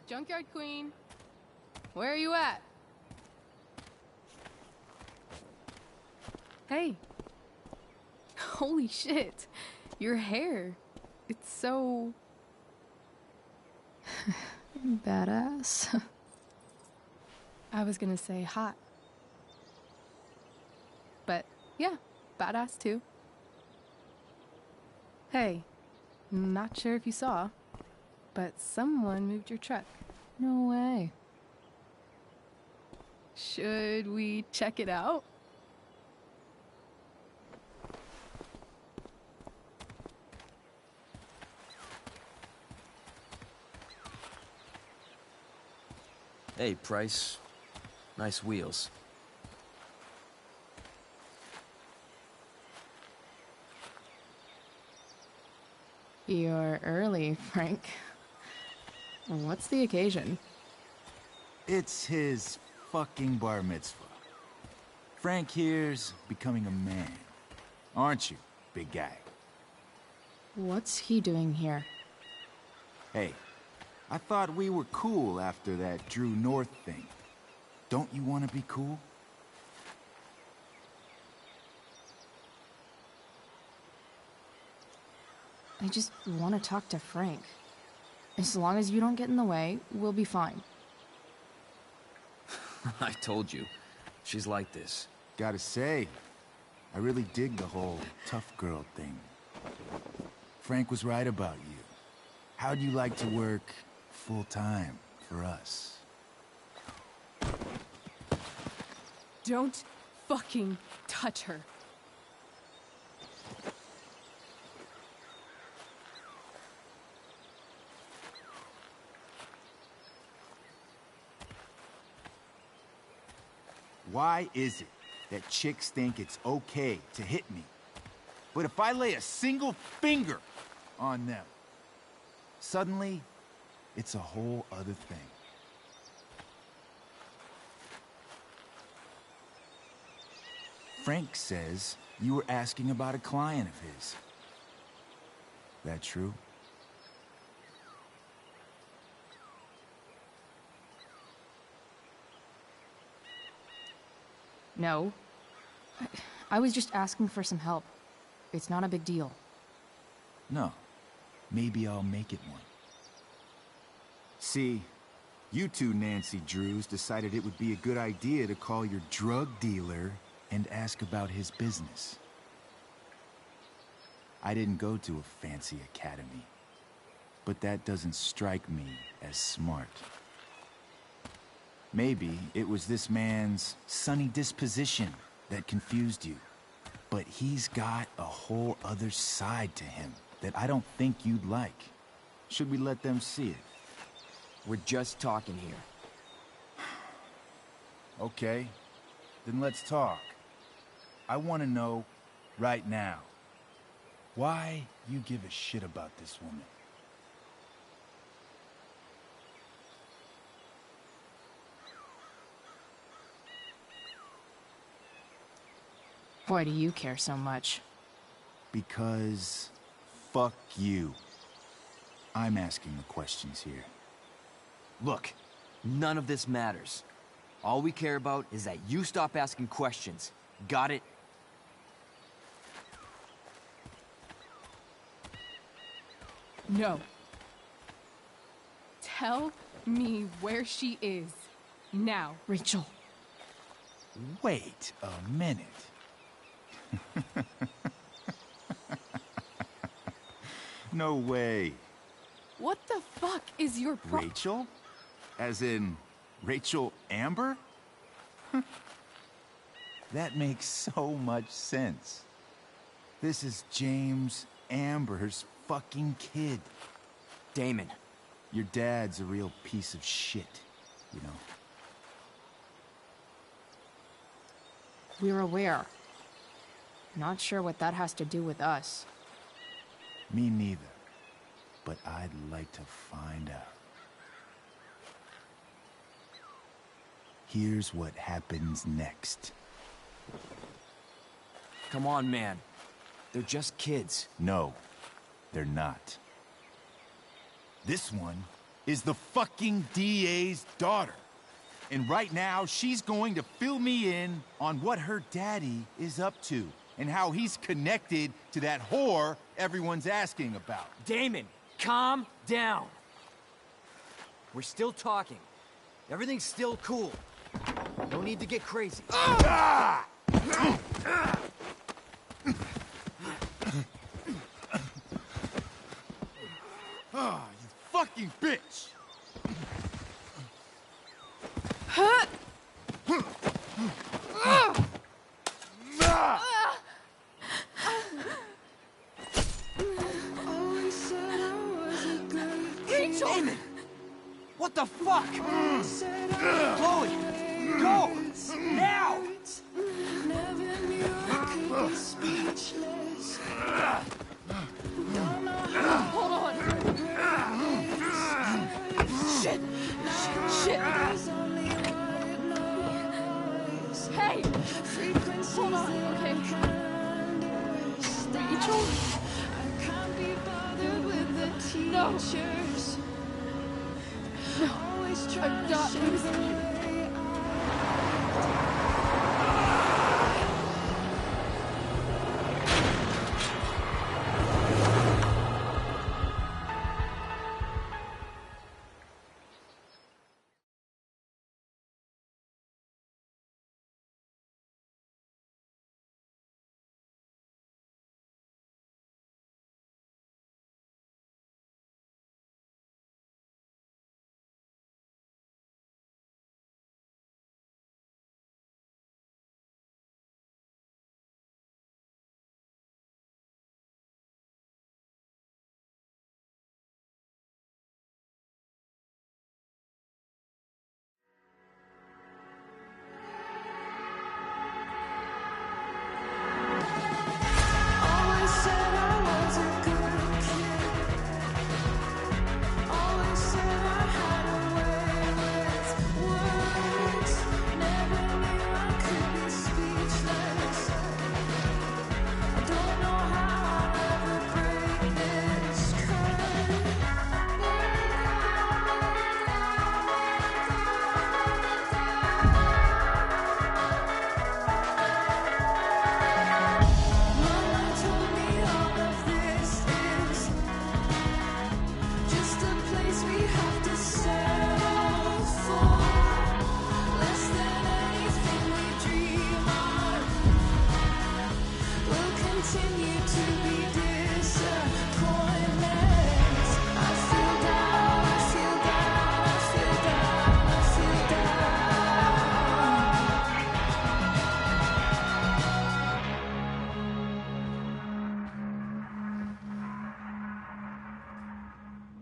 Junkyard Queen! Where are you at? Hey! Holy shit! Your hair! It's so... Badass. I was gonna say hot. But yeah, badass too. Hey, not sure if you saw, but someone moved your truck. No way. Should we check it out? Hey, Price. Nice wheels. You're early, Frank. What's the occasion? It's his fucking bar mitzvah. Frank here's becoming a man. Aren't you, big guy? What's he doing here? Hey, I thought we were cool after that Drew North thing. Don't you want to be cool? I just want to talk to Frank. As long as you don't get in the way, we'll be fine. I told you. She's like this. Gotta say, I really dig the whole tough girl thing. Frank was right about you. How'd you like to work full-time for us? Don't fucking touch her. Why is it that chicks think it's okay to hit me? But if I lay a single finger on them, suddenly, it's a whole other thing. Frank says you were asking about a client of his. That true? No. I was just asking for some help. It's not a big deal. No. Maybe I'll make it one. See, you two Nancy Drews decided it would be a good idea to call your drug dealer and ask about his business. I didn't go to a fancy academy, but that doesn't strike me as smart. Maybe it was this man's sunny disposition that confused you. But he's got a whole other side to him that I don't think you'd like. Should we let them see it? We're just talking here. Okay, then let's talk. I want to know right now why you give a shit about this woman. Why do you care so much? Because fuck you. I'm asking the questions here. Look, none of this matters. All we care about is that you stop asking questions. Got it? No. Tell me where she is. Now. Rachel. Wait a minute. No way. What the fuck is your Rachel? As in, Rachel Amber? That makes so much sense. This is James Amber's fucking kid. Damon. Your dad's a real piece of shit, you know? We're aware. Not sure what that has to do with us. Me neither. But I'd like to find out. Here's what happens next. Come on, man. They're just kids. No, they're not. This one is the fucking DA's daughter. And right now, she's going to fill me in on what her daddy is up to and how he's connected to that whore everyone's asking about. Damon, calm down. We're still talking. Everything's still cool. No need to get crazy. Ah! Ah, you fucking bitch! Rachel! Damon! What the fuck? Chloe! Go! Now! Hold on! Shit! Shit! Hey! Hold on, okay? Rachel? No! No! I'm not losing you!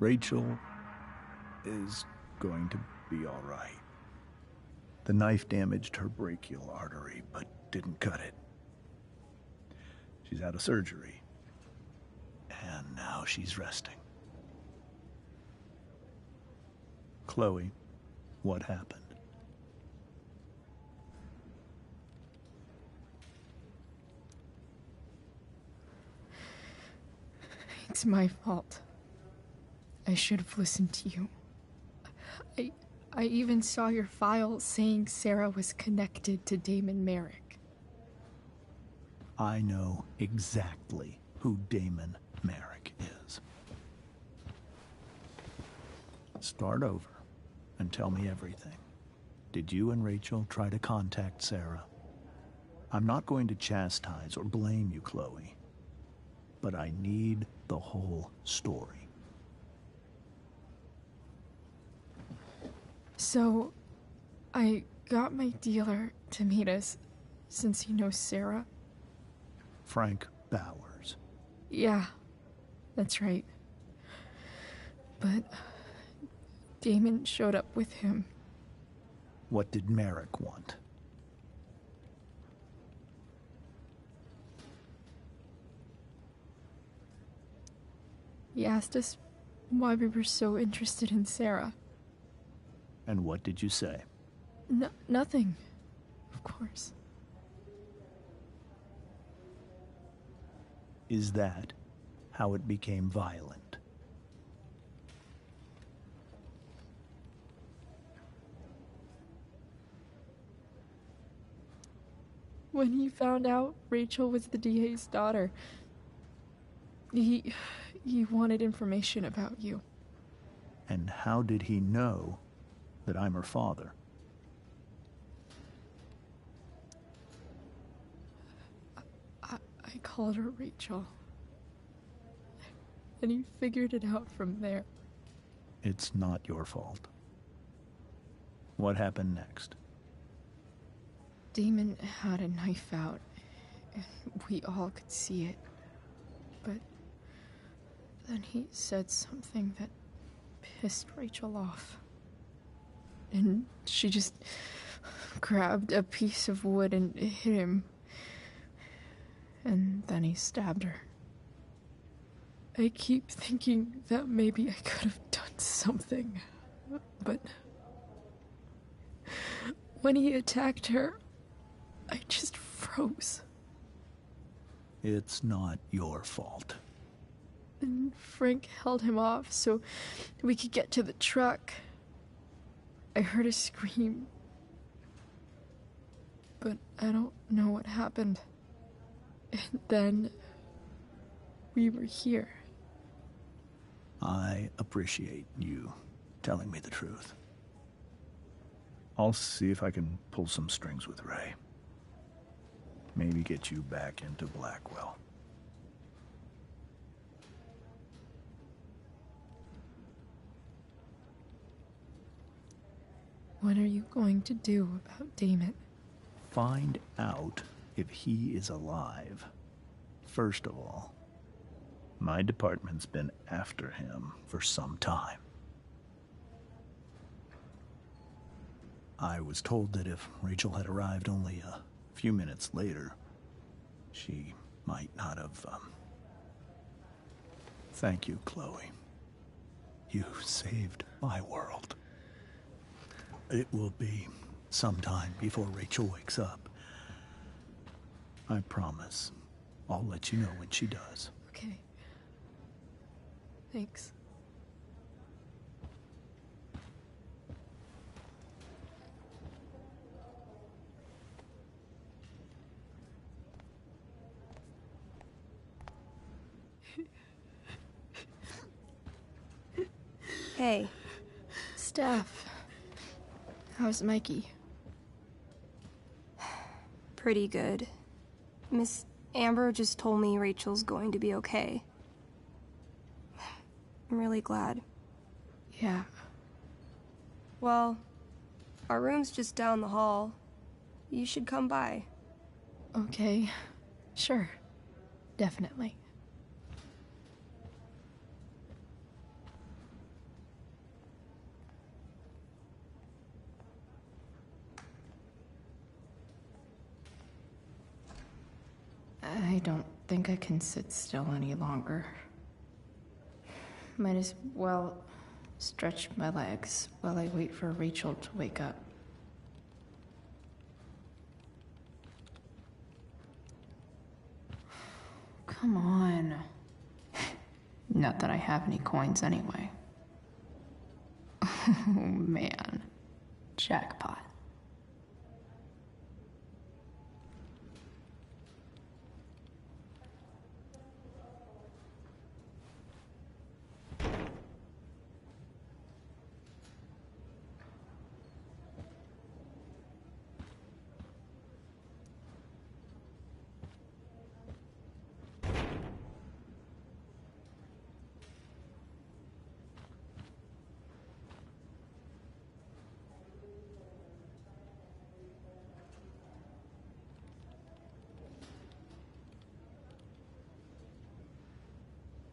Rachel is going to be all right. The knife damaged her brachial artery, but didn't cut it. She's out of surgery, and now she's resting. Chloe, what happened? It's my fault. I should have listened to you. I even saw your file saying Sarah was connected to Damon Merrick. I know exactly who Damon Merrick is. Start over and tell me everything. Did you and Rachel try to contact Sarah? I'm not going to chastise or blame you, Chloe, but I need the whole story. So, I got my dealer to meet us, since he knows Sarah. Frank Bowers. Yeah, that's right. But Damon showed up with him. What did Merrick want? He asked us why we were so interested in Sarah. And what did you say? Nothing, of course. Is that how it became violent? When he found out Rachel was the DA's daughter, he wanted information about you. And how did he know that I'm her father? I called her Rachel. And he figured it out from there. It's not your fault. What happened next? Damon had a knife out, and we all could see it. But then he said something that pissed Rachel off. And she just grabbed a piece of wood and hit him. And then he stabbed her. I keep thinking that maybe I could have done something, but when he attacked her, I just froze. It's not your fault. And Frank held him off so we could get to the truck. I heard a scream, but I don't know what happened. And then we were here. I appreciate you telling me the truth. I'll see if I can pull some strings with Ray. Maybe get you back into Blackwell. What are you going to do about Damon? Find out if he is alive. First of all, my department's been after him for some time. I was told that if Rachel had arrived only a few minutes later, she might not have, Thank you, Chloe. You saved my world. It will be some time before Rachel wakes up. I promise. I'll let you know when she does. Okay. Thanks. Hey. Steph. How's Mikey? Pretty good. Miss Amber just told me Rachel's going to be okay. I'm really glad. Yeah. Well, our room's just down the hall. You should come by. Okay. Sure. Definitely. I don't think I can sit still any longer. Might as well stretch my legs while I wait for Rachel to wake up. Come on. Not that I have any coins anyway. Oh man. Jackpot.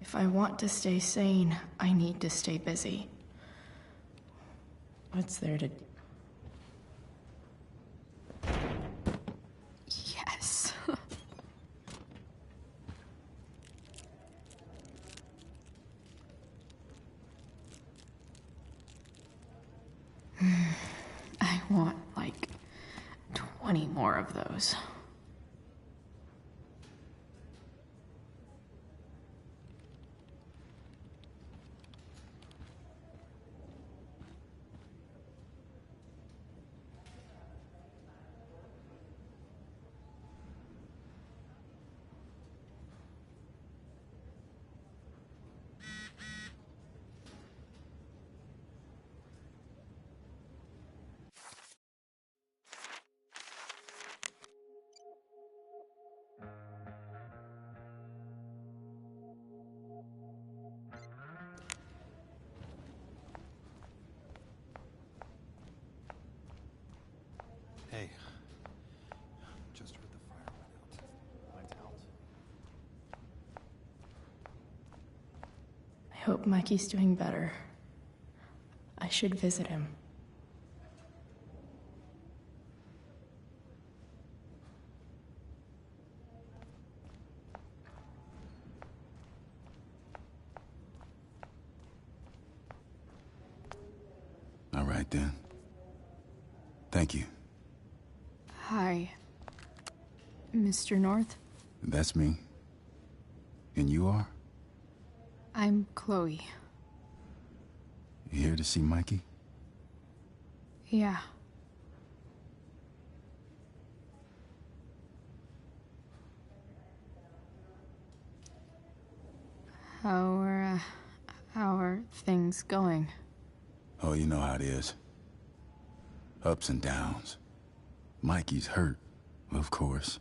If I want to stay sane, I need to stay busy. What's there to... Yes. I want, like, 20 more of those. Hey. Just heard the fire went out. My towels. I hope Mikey's doing better. I should visit him. All right, then. Thank you. Hi, Mr. North. That's me. And you are? I'm Chloe. You here to see Mikey? Yeah. How are things going? Oh, you know how it is. Ups and downs. Mikey's hurt, of course.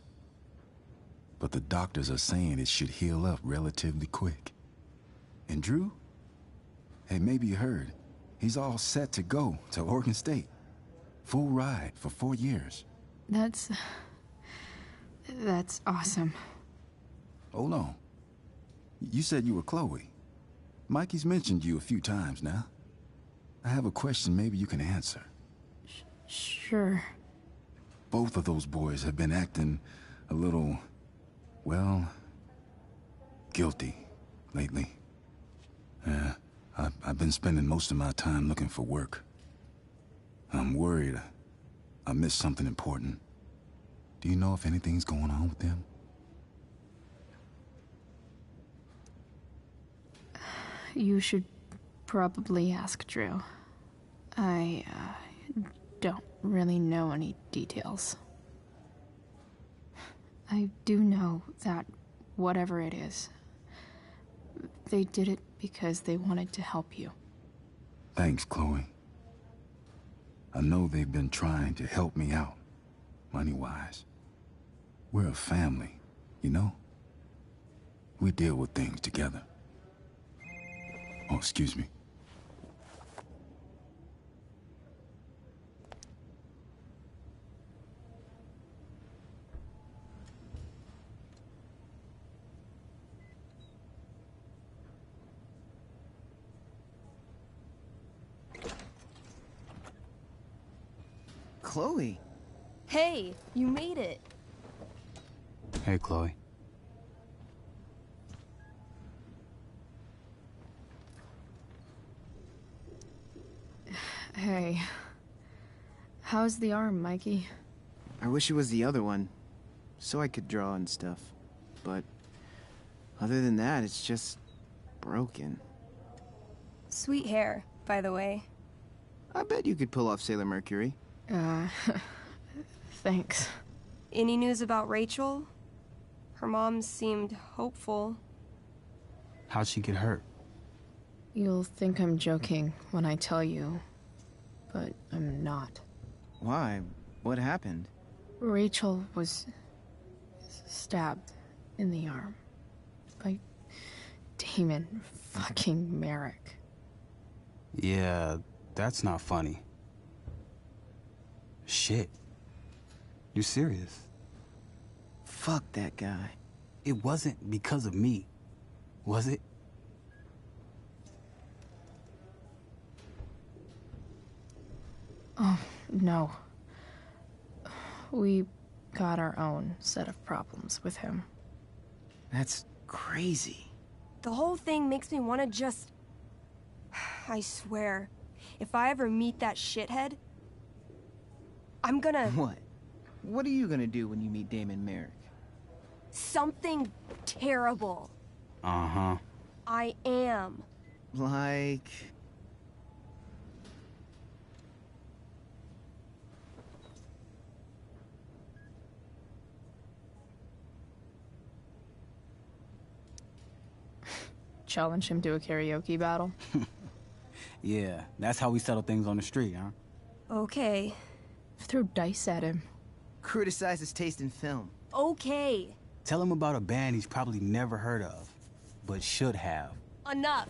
But the doctors are saying it should heal up relatively quick. And Drew? Hey, maybe you heard. He's all set to go to Oregon State. Full ride for 4 years. That's awesome. Hold on. You said you were Chloe. Mikey's mentioned you a few times now. I have a question maybe you can answer. Sure. Both of those boys have been acting a little, well, guilty lately. I've been spending most of my time looking for work. I'm worried I missed something important. Do you know if anything's going on with them? You should probably ask Drew. I don't really know any details. I do know that whatever it is, they did it because they wanted to help you. Thanks, Chloe. I know they've been trying to help me out, money-wise. We're a family, you know? We deal with things together. Oh, excuse me. Chloe. Hey, you made it. Hey, Chloe. Hey. How's the arm, Mikey? I wish it was the other one, so I could draw and stuff. But other than that, it's just broken. Sweet hair, by the way. I bet you could pull off Sailor Mercury. Thanks. Any news about Rachel? Her mom seemed hopeful. How'd she get hurt? You'll think I'm joking when I tell you, but I'm not. Why? What happened? Rachel was stabbed in the arm by Damon fucking Merrick. Yeah, that's not funny. Shit. You serious? Fuck that guy. It wasn't because of me, was it? Oh, no. We got our own set of problems with him. That's crazy. The whole thing makes me want to just... I swear, if I ever meet that shithead, I'm gonna... What? What are you gonna do when you meet Damon Merrick? Something terrible. Uh-huh. I am. Like... Challenge him to a karaoke battle? Yeah, that's how we settle things on the street, huh? Okay. Throw dice at him. Criticize his taste in film. Okay. Tell him about a band he's probably never heard of, but should have. Enough.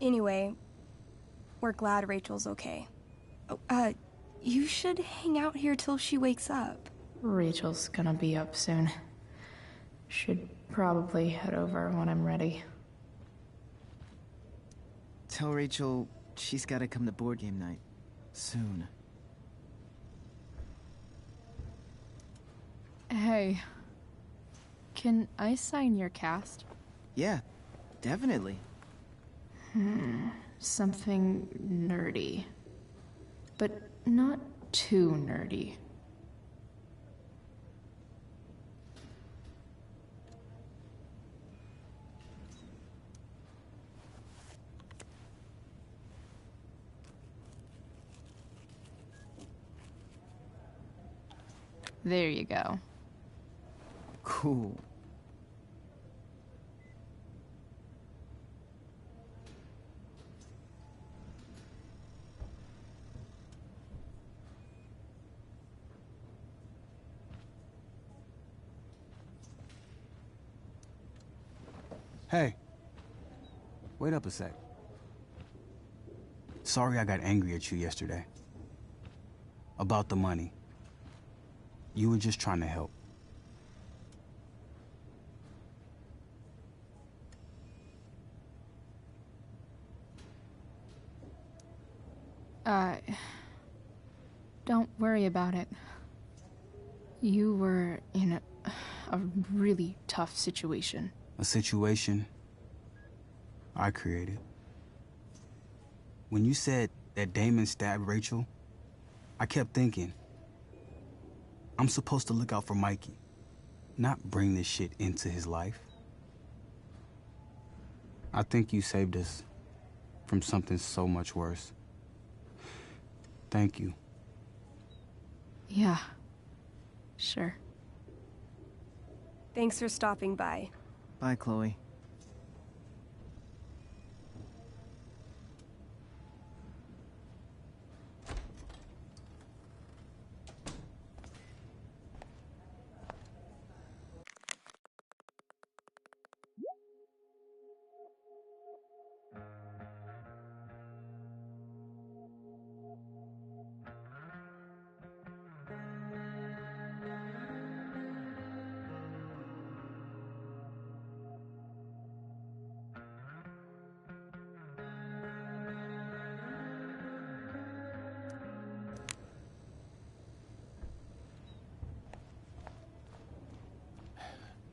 Anyway, we're glad Rachel's okay. Oh, you should hang out here till she wakes up. Rachel's gonna be up soon. Should probably head over when I'm ready. Tell Rachel she's gotta come to board game night. Soon. Hey. Can I sign your cast? Yeah, definitely. Something nerdy. But not too nerdy. There you go. Cool. Hey. Wait up a sec. Sorry I got angry at you yesterday. About the money. You were just trying to help. Don't worry about it. You were in a really tough situation. A situation I created. When you said that Damon stabbed Rachel, I kept thinking, I'm supposed to look out for Mikey, not bring this shit into his life. I think you saved us from something so much worse. Thank you. Yeah, sure. Thanks for stopping by. Bye, Chloe.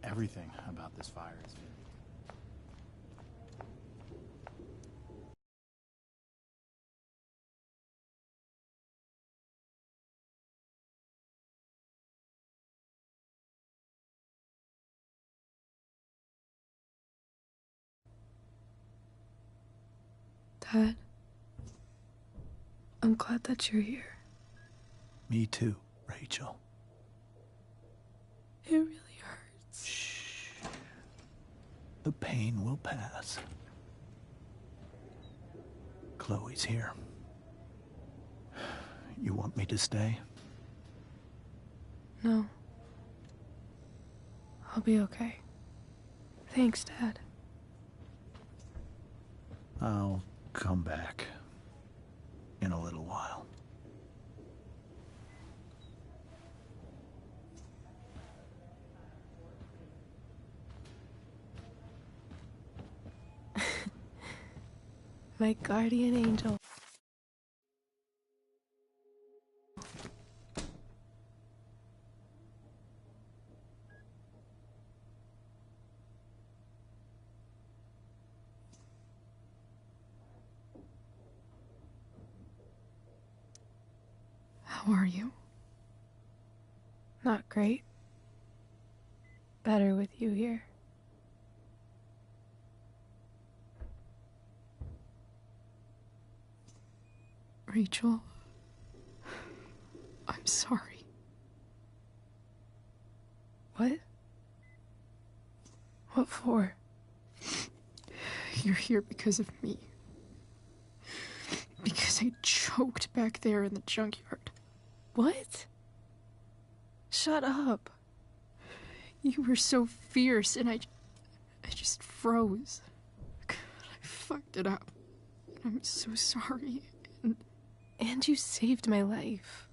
Everything about this fire is Dad, I'm glad that you're here. Me too, Rachel. It really hurts. Shh. The pain will pass. Chloe's here. You want me to stay? No. I'll be okay. Thanks, Dad. I'll come back in a little while. My guardian angel. How are you? Not great. Better with you here. Rachel, I'm sorry. What? What for? You're here because of me. Because I choked back there in the junkyard. What? Shut up. You were so fierce and I just froze. God, I fucked it up. I'm so sorry. And you saved my life.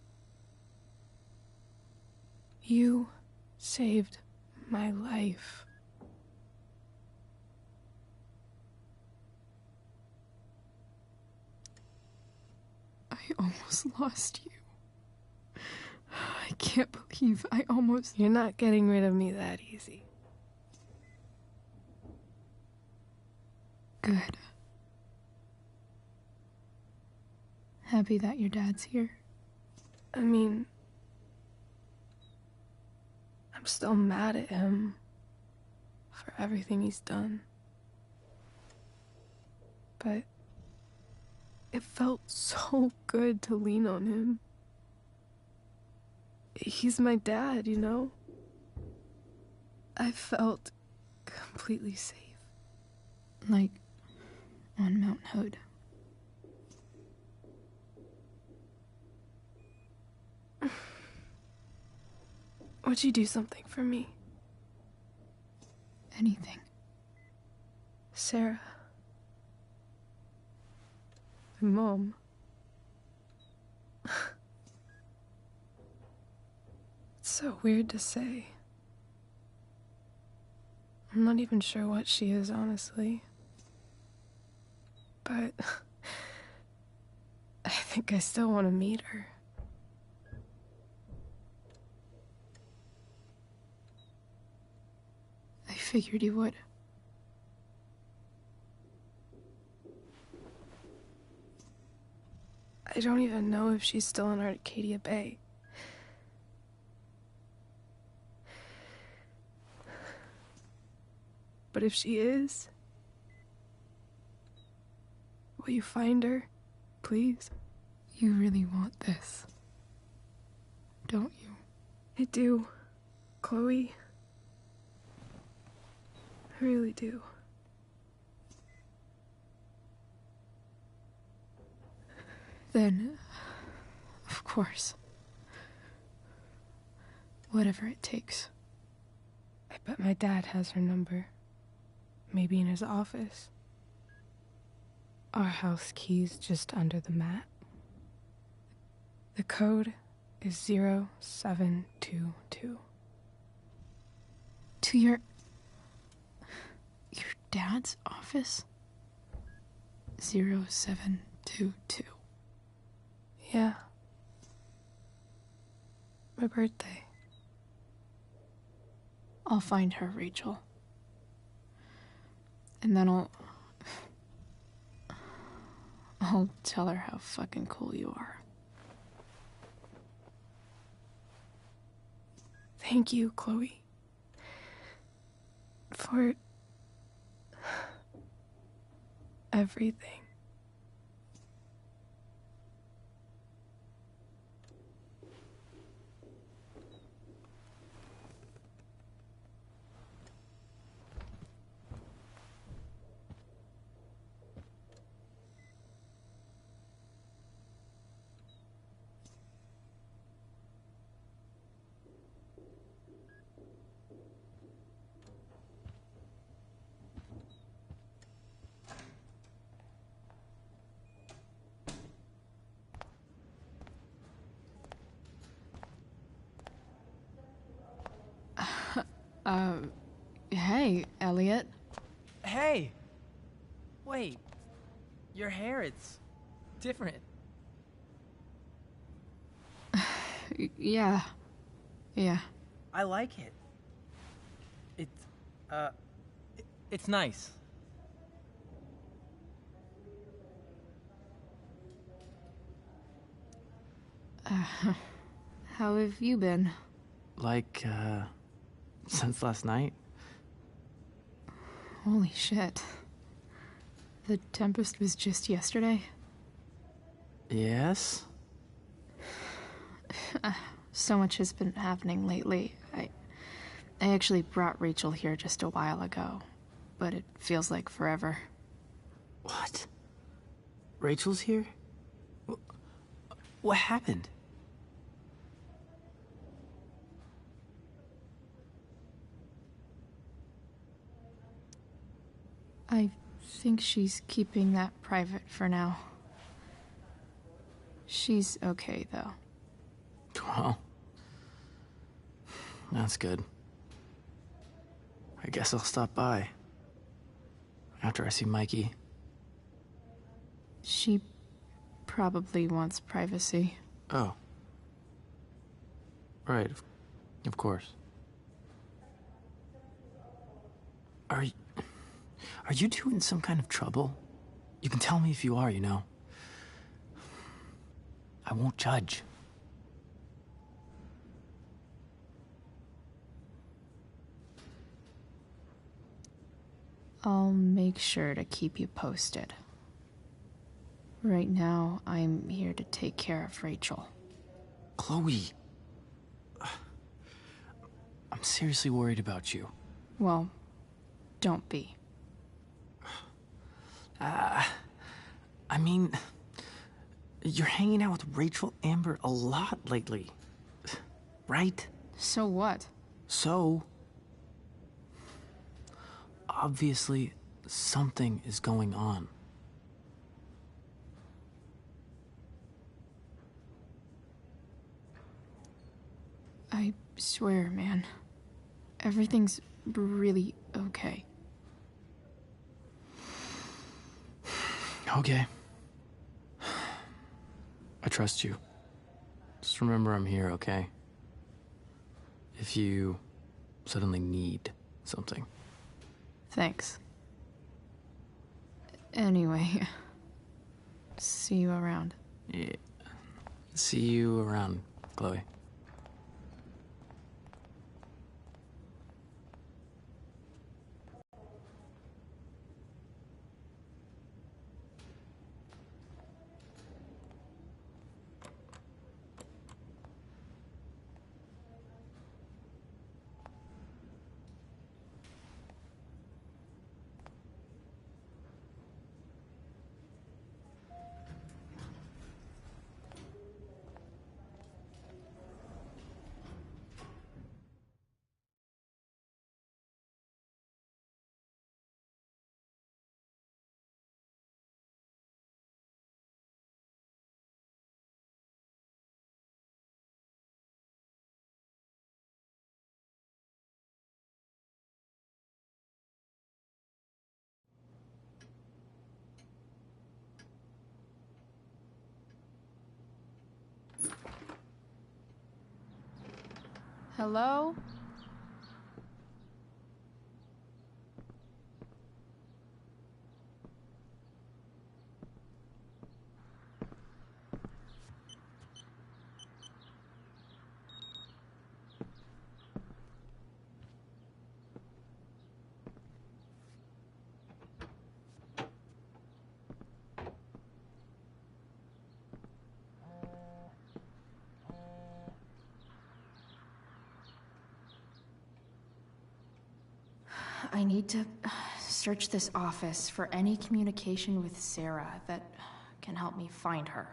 You saved my life. I almost lost you. I can't believe I almost... You're not getting rid of me that easy. Good. Happy that your dad's here. I mean, I'm still mad at him for everything he's done. But it felt so good to lean on him. He's my dad, you know? I felt completely safe. Like on Mount Hood. Would you do something for me? Anything. Sarah. My mom. It's so weird to say. I'm not even sure what she is, honestly. But I think I still want to meet her. I figured you would. I don't even know if she's still in Arcadia Bay. But if she is, will you find her, please? You really want this, don't you? I do, Chloe. I really do. Then, of course, whatever it takes. I bet my dad has her number. Maybe in his office. Our house key's just under the mat. The code is 0722. To your dad's office? 0722. Yeah. My birthday. I'll find her, Rachel. And then I'll tell her how fucking cool you are. Thank you, Chloe. For everything. Hey, Elliot. Hey! Wait. Your hair, it's different. Yeah. I like it. It's nice. How have you been? Like, since last night? Holy shit. The Tempest was just yesterday? Yes? So much has been happening lately. I actually brought Rachel here just a while ago, but it feels like forever. What? Rachel's here? What happened? I think she's keeping that private for now. She's okay, though. Well, that's good. I guess I'll stop by after I see Mikey. She probably wants privacy. Oh. Right, of course. Are you two in some kind of trouble? You can tell me if you are, you know. I won't judge. I'll make sure to keep you posted. Right now, I'm here to take care of Rachel. Chloe. I'm seriously worried about you. Well, don't be. I mean, you're hanging out with Rachel Amber a lot lately, right? So what? So, obviously, something is going on. I swear, man. Everything's really okay. Okay. I trust you. Just remember I'm here, okay? If you suddenly need something. Thanks. Anyway, see you around. Yeah. See you around, Chloe. Hello? I need to search this office for any communication with Sarah that can help me find her.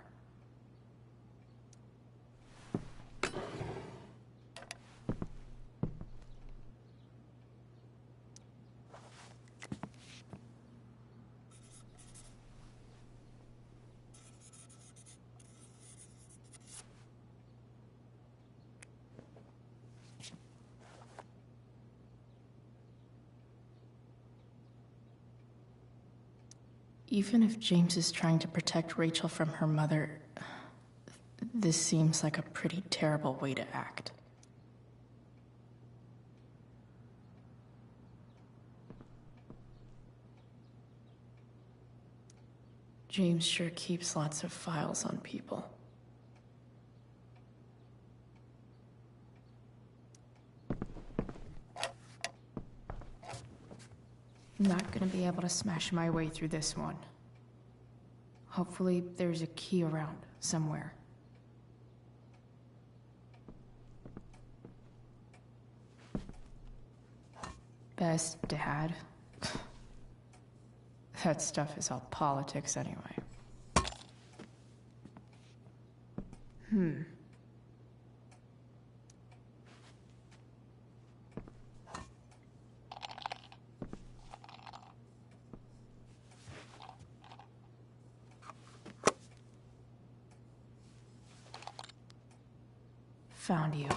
Even if James is trying to protect Rachel from her mother, this seems like a pretty terrible way to act. James sure keeps lots of files on people. Not gonna be able to smash my way through this one. Hopefully there's a key around somewhere. Best dad. That stuff is all politics anyway. Found you.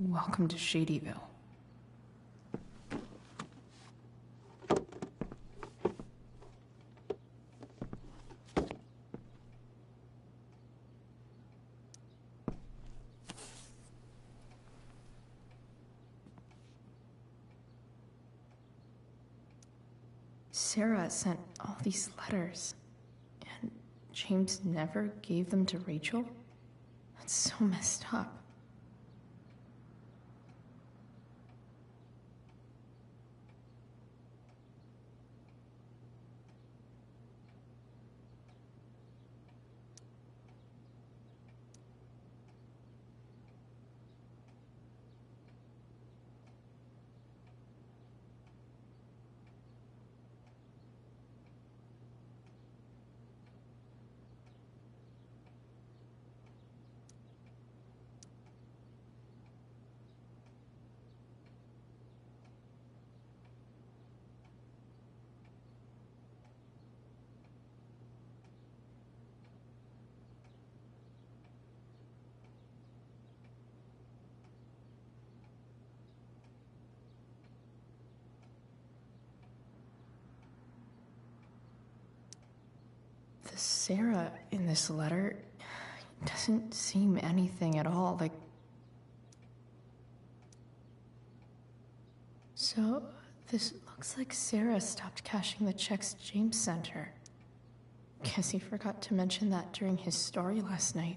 Welcome to Shadyville. Sarah sent all these letters, and James never gave them to Rachel? That's so messed up. The Sarah in this letter doesn't seem anything at all like... So, this looks like Sarah stopped cashing the checks James sent her. Guess he forgot to mention that during his story last night.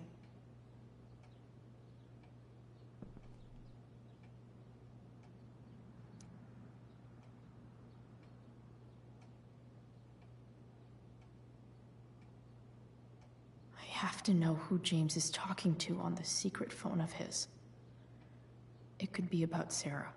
I have to know who James is talking to on the secret phone of his. It could be about Sarah.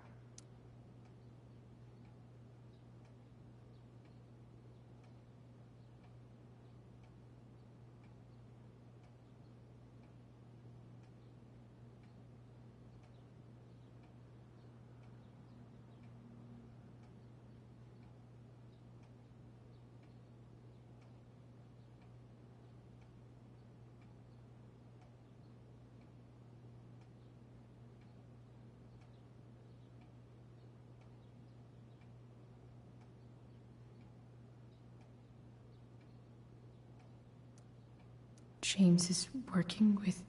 James is working with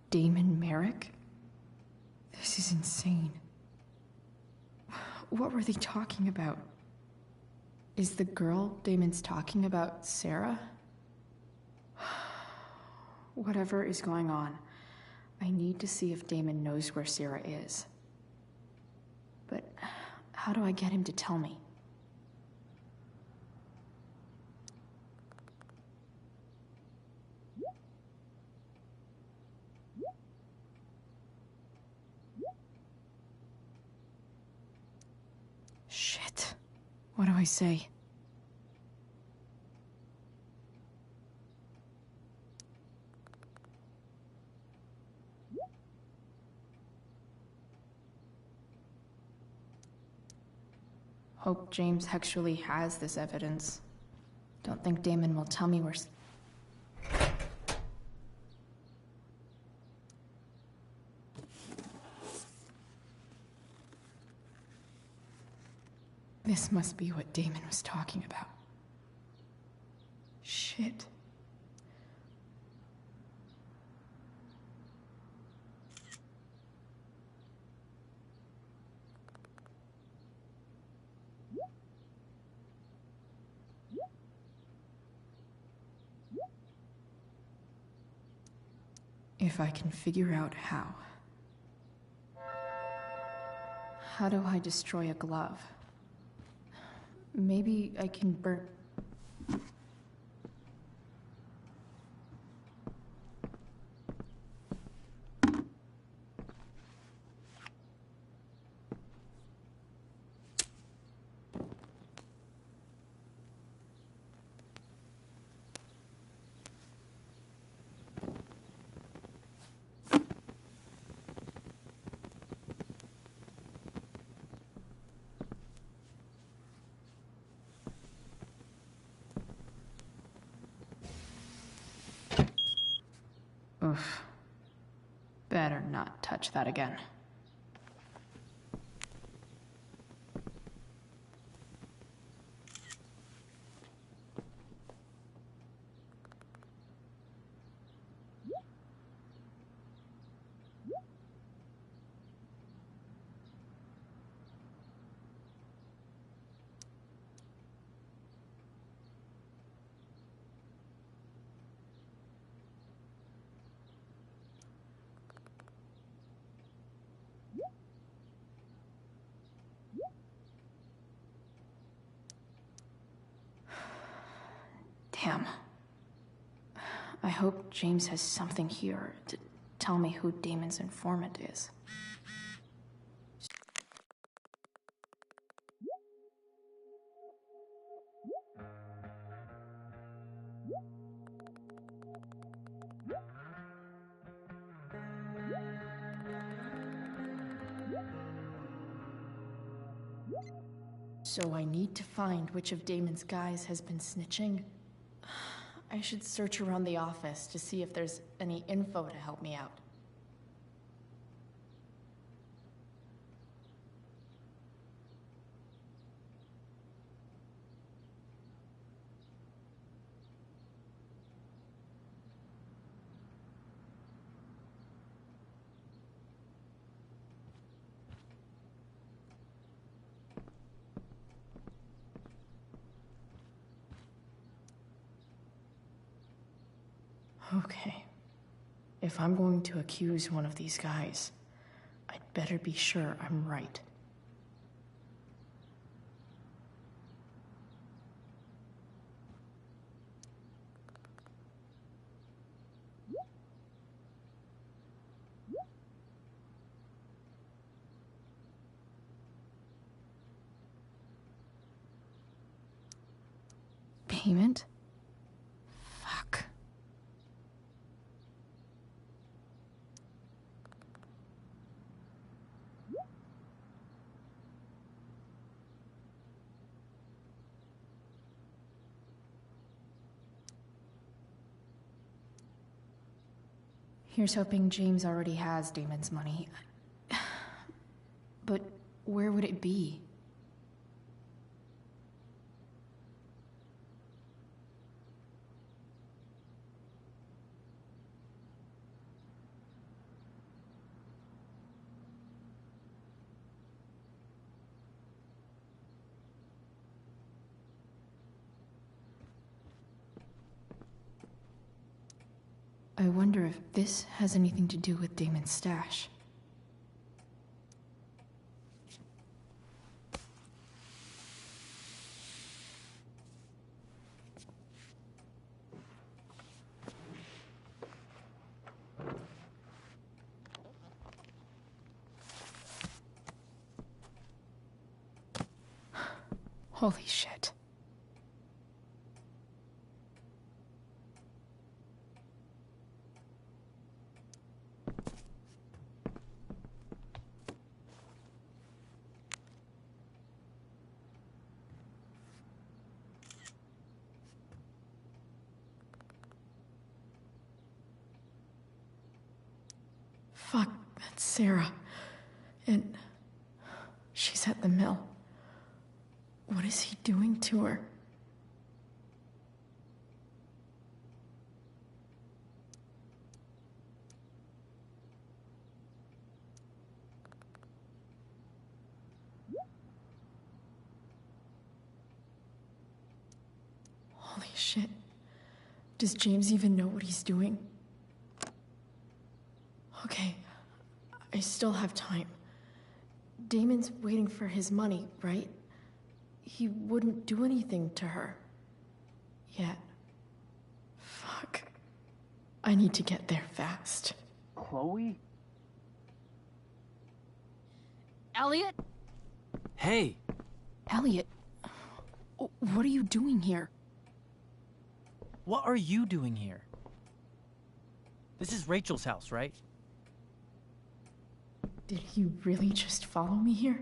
Damon Merrick? This is insane. What were they talking about? Is the girl Damon's talking about Sarah? Whatever is going on, I need to see if Damon knows where Sarah is. But how do I get him to tell me? Shit. What do I say? Hope James actually has this evidence. Don't think Damon will tell me This must be what Damon was talking about. Shit. If I can figure out how. How do I destroy a glove? Maybe I can burn... Oof. Better not touch that again. Damn. I hope James has something here to tell me who Damon's informant is. So I need to find which of Damon's guys has been snitching. I should search around the office to see if there's any info to help me out. Okay. If I'm going to accuse one of these guys, I'd better be sure I'm right. Payment? Fuck. Here's hoping James already has Damon's money. But where would it be? I wonder if this has anything to do with Damon's stash. Holy shit. Fuck, that's Sarah. And she's at the mill. What is he doing to her? Holy shit. Does James even know what he's doing? Okay, I still have time. Damon's waiting for his money, right? He wouldn't do anything to her. Yet. Fuck. I need to get there fast. Chloe? Elliot? Hey! Elliot, what are you doing here? What are you doing here? This is Rachel's house, right? Did he really just follow me here?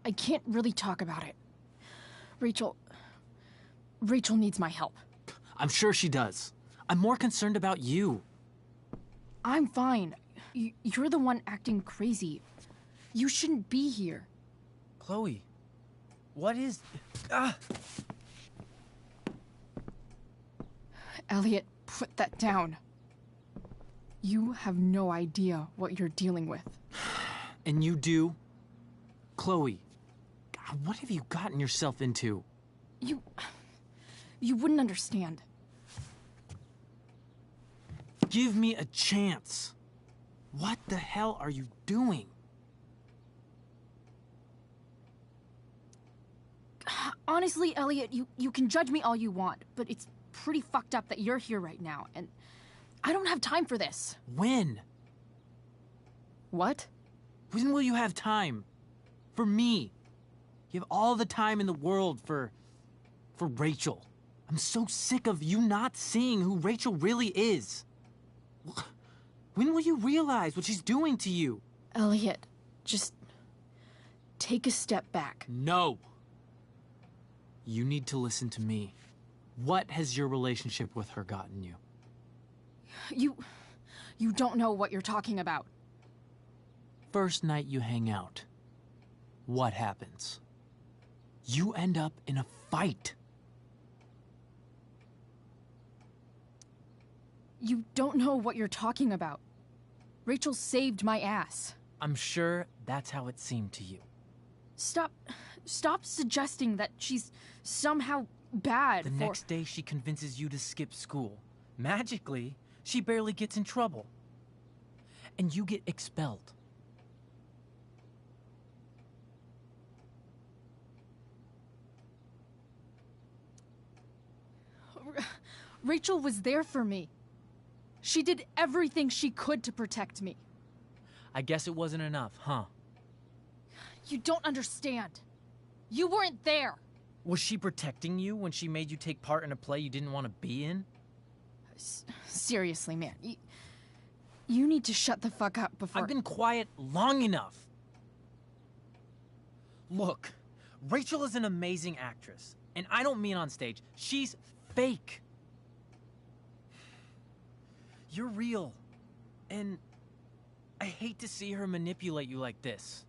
I can't really talk about it. Rachel needs my help. I'm sure she does. I'm more concerned about you. I'm fine. You're the one acting crazy. You shouldn't be here. Chloe, what is... Ah! Elliot, put that down. You have no idea what you're dealing with. And you do? Chloe, God, what have you gotten yourself into? You wouldn't understand. Give me a chance. What the hell are you doing? Honestly, Elliot, you can judge me all you want, but it's pretty fucked up that you're here right now, and I don't have time for this. When? What? When will you have time? For me. You have all the time in the world for Rachel. I'm so sick of you not seeing who Rachel really is. When will you realize what she's doing to you? Elliot, just take a step back. No. You need to listen to me. What has your relationship with her gotten you? You don't know what you're talking about. First night you hang out, what happens? You end up in a fight. You don't know what you're talking about. Rachel saved my ass. I'm sure that's how it seemed to you. Stop suggesting that she's somehow bad. The next day she convinces you to skip school. Magically, she barely gets in trouble. And you get expelled. Rachel was there for me. She did everything she could to protect me. I guess it wasn't enough, huh? You don't understand. You weren't there. Was she protecting you when she made you take part in a play you didn't want to be in? Seriously, man. You need to shut the fuck up before... I've been quiet long enough. Look, Rachel is an amazing actress. And I don't mean on stage. She's fake. You're real. And I hate to see her manipulate you like this.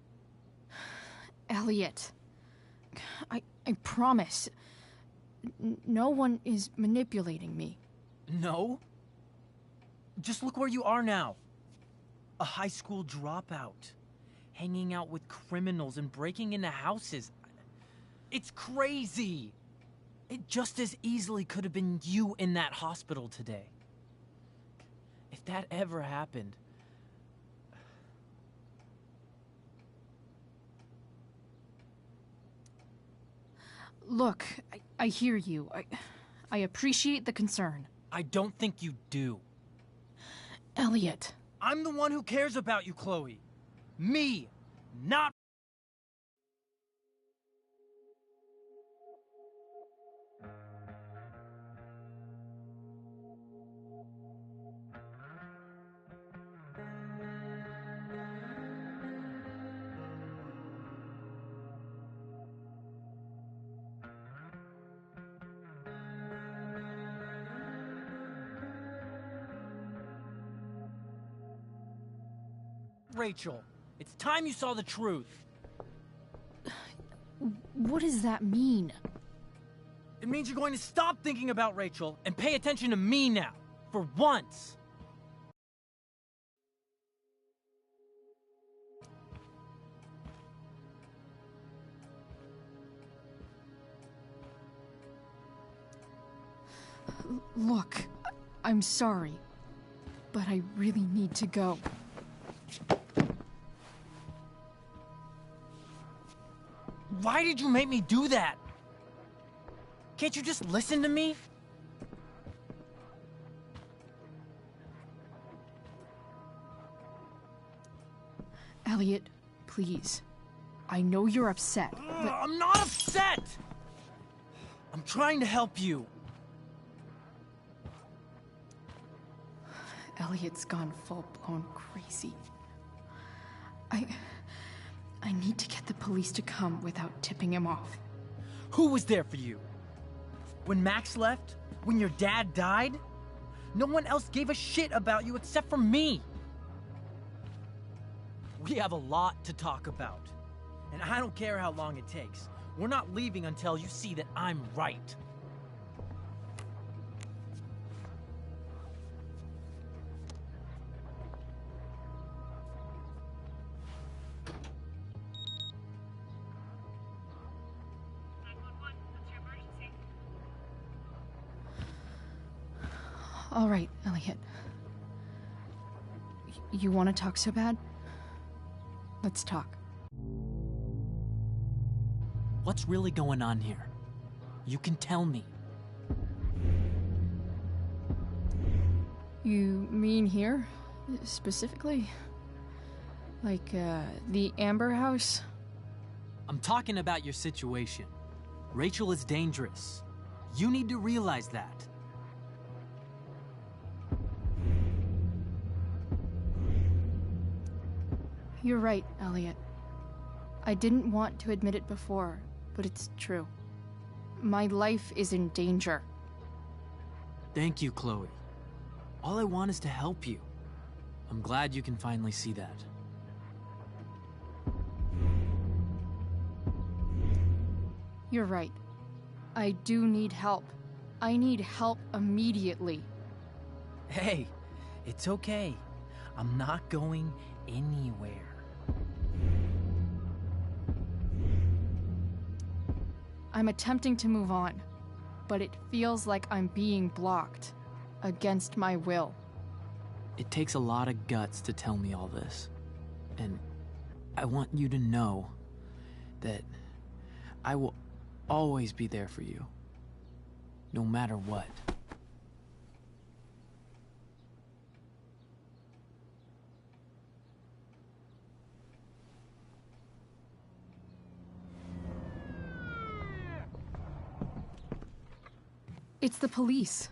Elliot, I promise. No one is manipulating me. No? Just look where you are now. A high school dropout. Hanging out with criminals and breaking into houses. It's crazy. It just as easily could have been you in that hospital today. If that ever happened... Look, I hear you. I appreciate the concern. I don't think you do. Elliot. I'm the one who cares about you, Chloe. Me, not... Rachel, it's time you saw the truth. What does that mean? It means you're going to stop thinking about Rachel and pay attention to me now, for once. Look, I'm sorry, but I really need to go. Why did you make me do that? Can't you just listen to me? Elliot, please. I know you're upset, but... I'm not upset! I'm trying to help you. Elliot's gone full-blown crazy. I need to get the police to come without tipping him off. Who was there for you? When Max left? When your dad died? No one else gave a shit about you except for me. We have a lot to talk about. And I don't care how long it takes. We're not leaving until you see that I'm right. All right, Elliot. You want to talk so bad? Let's talk. What's really going on here? You can tell me. You mean here? Specifically? Like, the Amber House? I'm talking about your situation. Rachel is dangerous. You need to realize that. You're right, Elliot. I didn't want to admit it before, but it's true. My life is in danger. Thank you, Chloe. All I want is to help you. I'm glad you can finally see that. You're right. I do need help. I need help immediately. Hey, it's okay. I'm not going anywhere. I'm attempting to move on, but it feels like I'm being blocked, against my will. It takes a lot of guts to tell me all this. And I want you to know that I will always be there for you, no matter what. It's the police.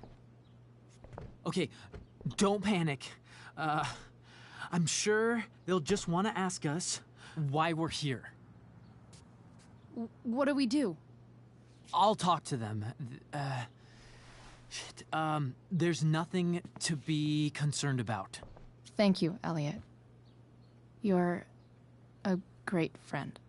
Okay, don't panic. I'm sure they'll just want to ask us why we're here. What do we do? I'll talk to them. There's nothing to be concerned about. Thank you, Elliot. You're a great friend.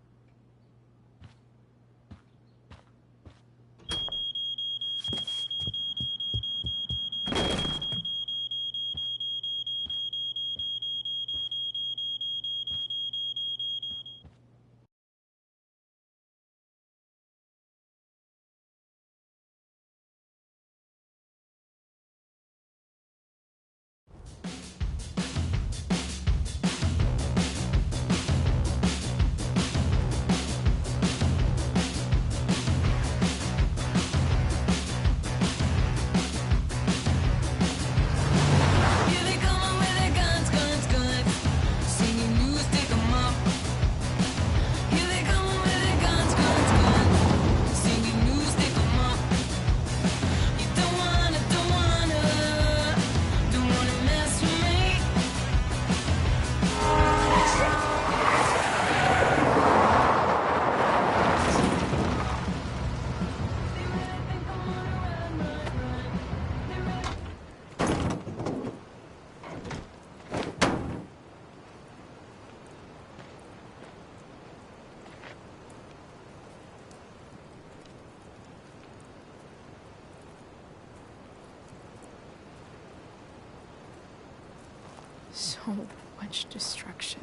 so much destruction.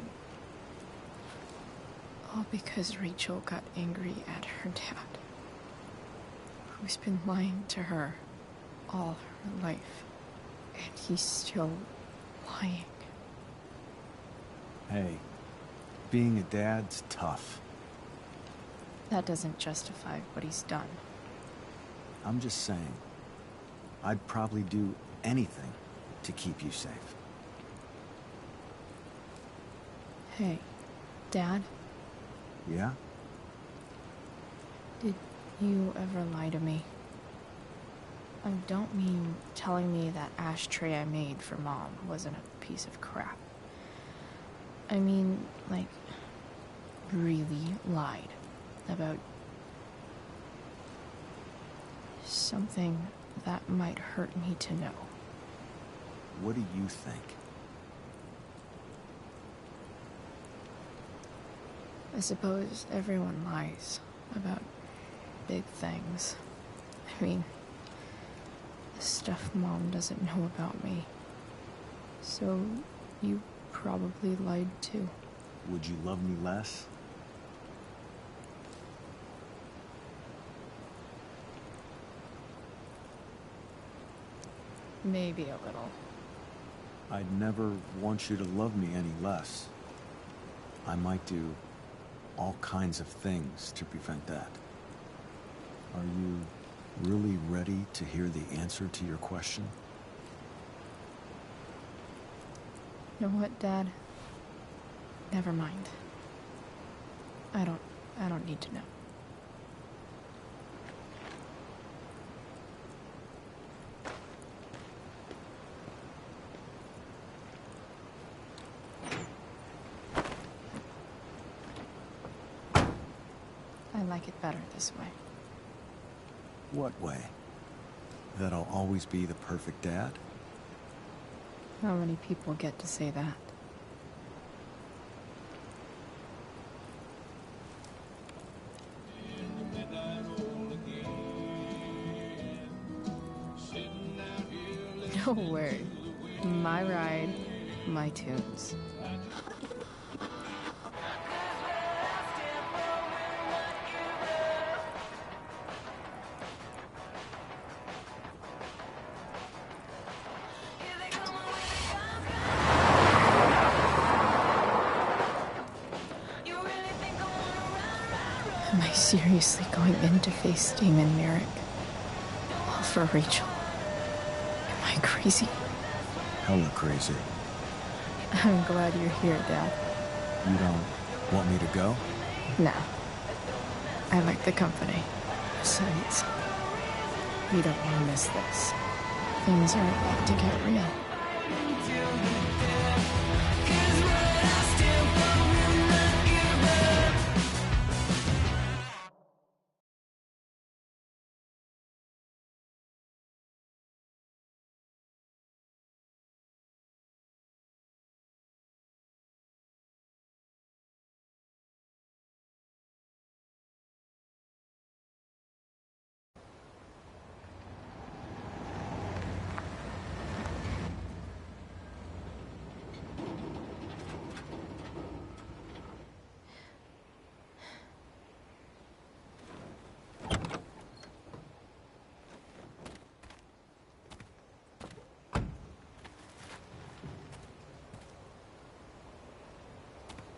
All because Rachel got angry at her dad, who's been lying to her all her life. And he's still lying. Hey, being a dad's tough. That doesn't justify what he's done. I'm just saying, I'd probably do anything to keep you safe. Hey, Dad? Yeah? Did you ever lie to me? I don't mean telling me that ashtray I made for Mom wasn't a piece of crap. I mean, like, really lied about something that might hurt me to know. What do you think? I suppose everyone lies about big things. I mean, the stuff Mom doesn't know about me. So, you probably lied too. Would you love me less? Maybe a little. I'd never want you to love me any less. I might do all kinds of things to prevent that. Are you really ready to hear the answer to your question? You know what, Dad? Never mind. I don't need to know. I like it better this way. What way? That I'll always be the perfect dad? How many people get to say that? No word. My ride, my tunes. Am I seriously going in to face Damon Merrick? All for Rachel? Am I crazy? Hella crazy. I'm glad you're here, Dad. You don't want me to go? No. I like the company. Besides, we don't want to miss this. Things are about to get real.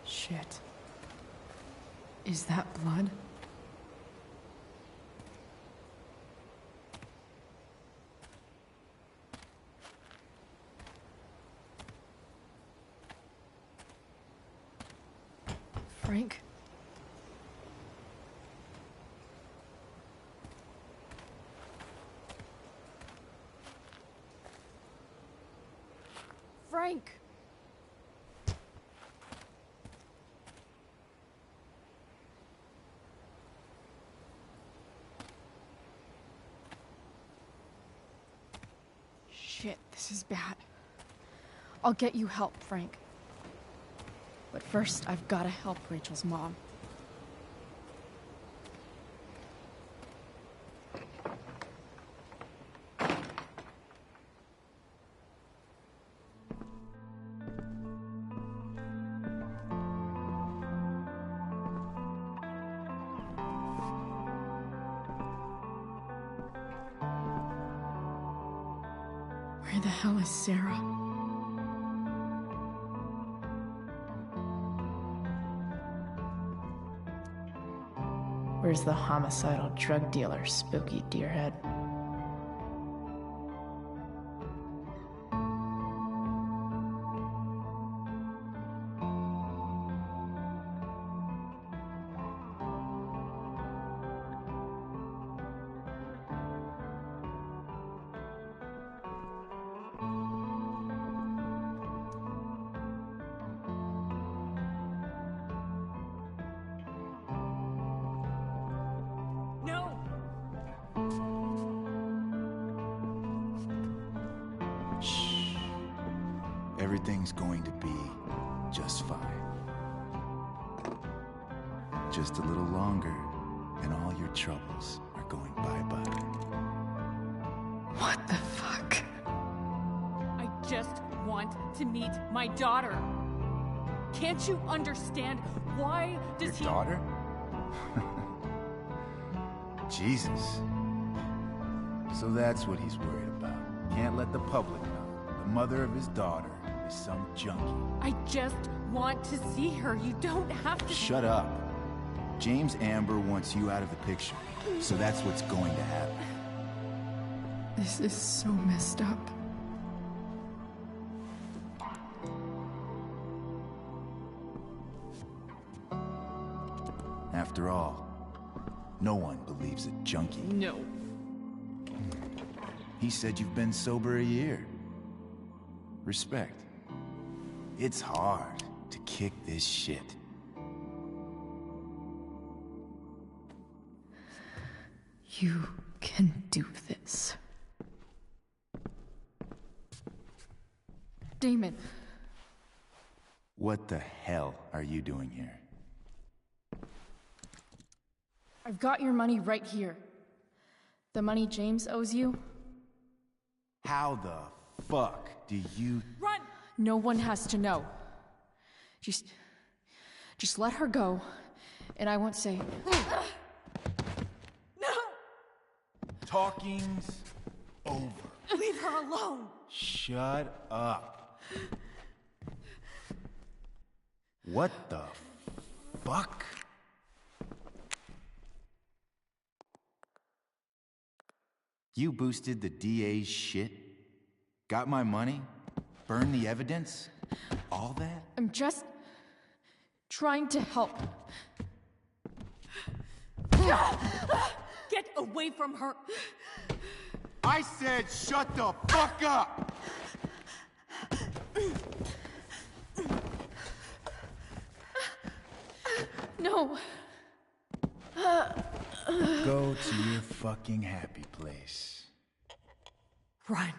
Shit. Is that blood? Frank? Frank! Shit, this is bad. I'll get you help, Frank. But first, I've got to help Rachel's mom. Where the hell is Sarah? Where's the homicidal drug dealer, Spooky Deerhead? Everything's going to be just fine. Just a little longer, and all your troubles are going bye-bye. What the fuck? I just want to meet my daughter. Can't you understand? Why does he... Your daughter? Jesus. So that's what he's worried about. Can't let the public know. The mother of his daughter is some junkie. I just want to see her. You don't have to... Shut up. James Amber wants you out of the picture, so that's what's going to happen. This is so messed up. After all, no one believes a junkie. No. He said you've been sober a year. Respect. It's hard to kick this shit. You can do this. Damon. What the hell are you doing here? I've got your money right here. The money James owes you. How the fuck do you... Run! No one has to know. Just let her go, and I won't say... No! Talking's over. Leave her alone! Shut up. What the fuck? You boosted the DA's shit? Got my money? Burned the evidence? All that? I'm just trying to help. Get away from her! I said shut the fuck up! No. Go to your fucking happy place. Run.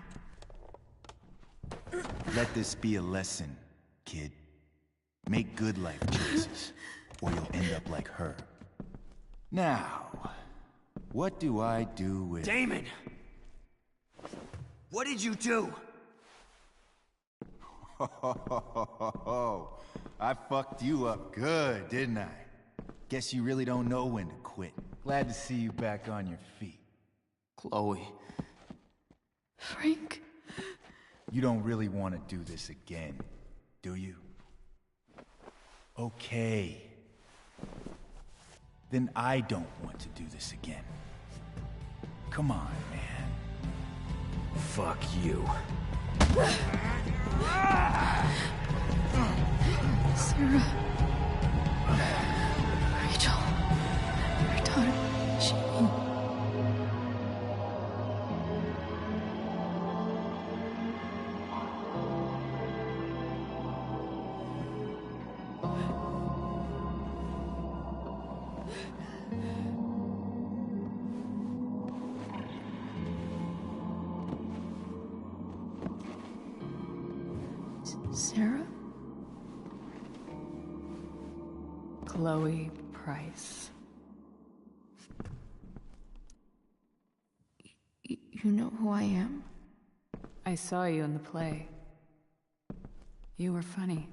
Let this be a lesson, kid. Make good life choices, or you'll end up like her. Now, what do I do with... Damon! What did you do? I fucked you up good, didn't I? Guess you really don't know when to quit. Glad to see you back on your feet. Chloe. Frank? You don't really want to do this again, do you? Okay. Then I don't want to do this again. Come on, man. Fuck you. Sarah. Rachel. Her daughter. She... Sarah? Chloe Price. You know who I am? I saw you in the play. You were funny.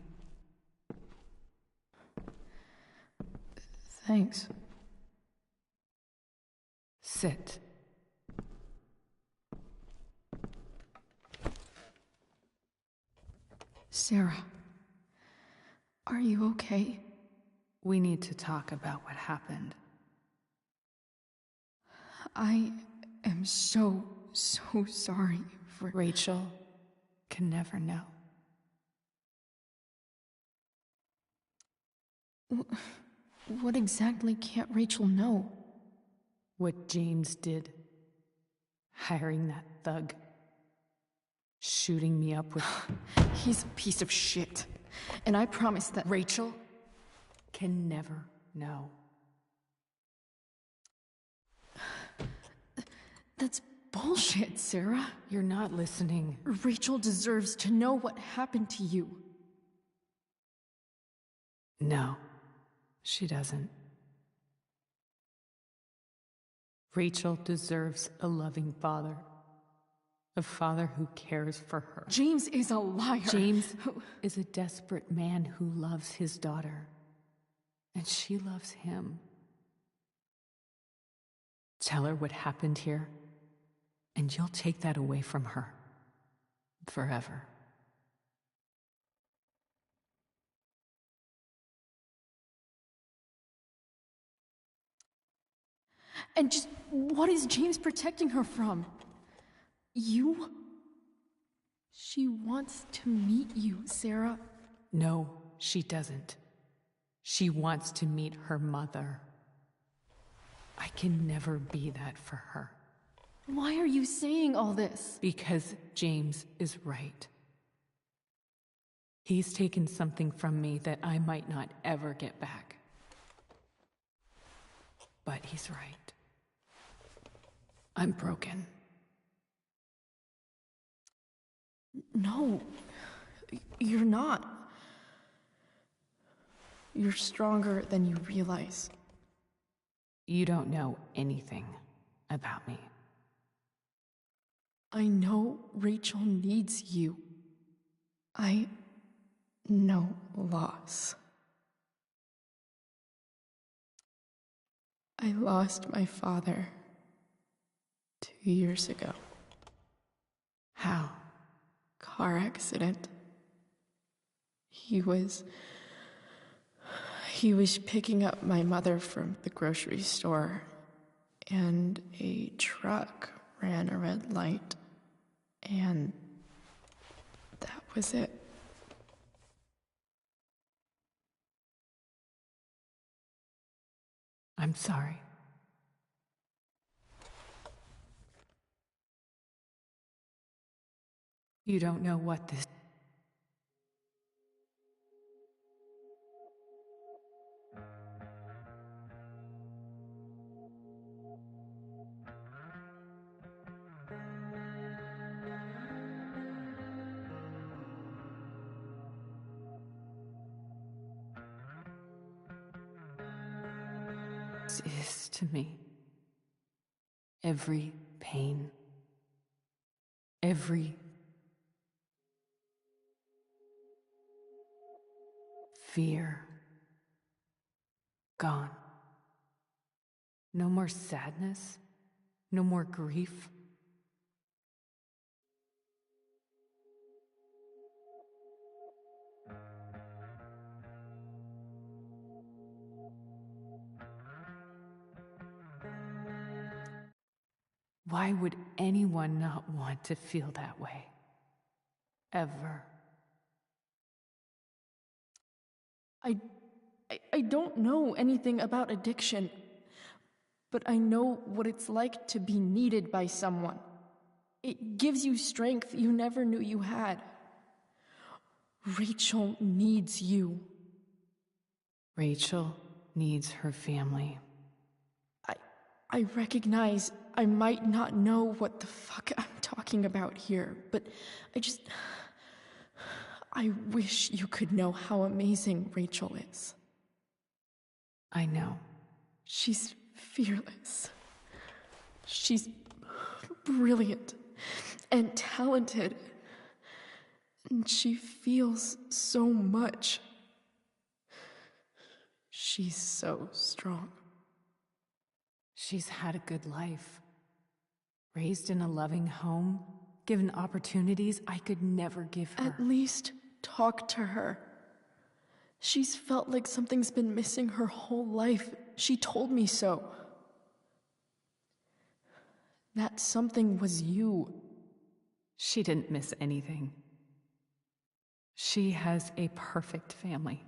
Thanks. Sit. Sarah, are you okay? We need to talk about what happened. I am so sorry for... Rachel can never know. What exactly can't Rachel know? What James did. Hiring that thug. Shooting me up with... He's a piece of shit. And I promise that... Rachel can never know. That's bullshit, Sarah. You're not listening. Rachel deserves to know what happened to you. No, she doesn't. Rachel deserves a loving father. A father who cares for her. James is a liar. James is a desperate man who loves his daughter. And she loves him. Tell her what happened here, and you'll take that away from her. Forever. And just what is James protecting her from? You? She wants to meet you, Sarah. No, she doesn't. She wants to meet her mother. I can never be that for her. Why are you saying all this? Because James is right. He's taken something from me that I might not ever get back. But he's right. I'm broken. No, you're not. You're stronger than you realize. You don't know anything about me. I know Rachel needs you. I know loss. I lost my father 2 years ago. How? Car accident. He was picking up my mother from the grocery store, and a truck ran a red light, and that was it. I'm sorry. You don't know what this... is to me. Every pain, every fear, gone. No more sadness, no more grief. Why would anyone not want to feel that way? Ever. I don't know anything about addiction, but I know what it's like to be needed by someone. It gives you strength you never knew you had. Rachel needs you. Rachel needs her family. I recognize I might not know what the fuck I'm talking about here, but I wish you could know how amazing Rachel is. I know. She's fearless. She's brilliant and talented. And she feels so much. She's so strong. She's had a good life. Raised in a loving home, given opportunities I could never give her. At least talk to her. She's felt like something's been missing her whole life. She told me so. That something was you. She didn't miss anything. She has a perfect family.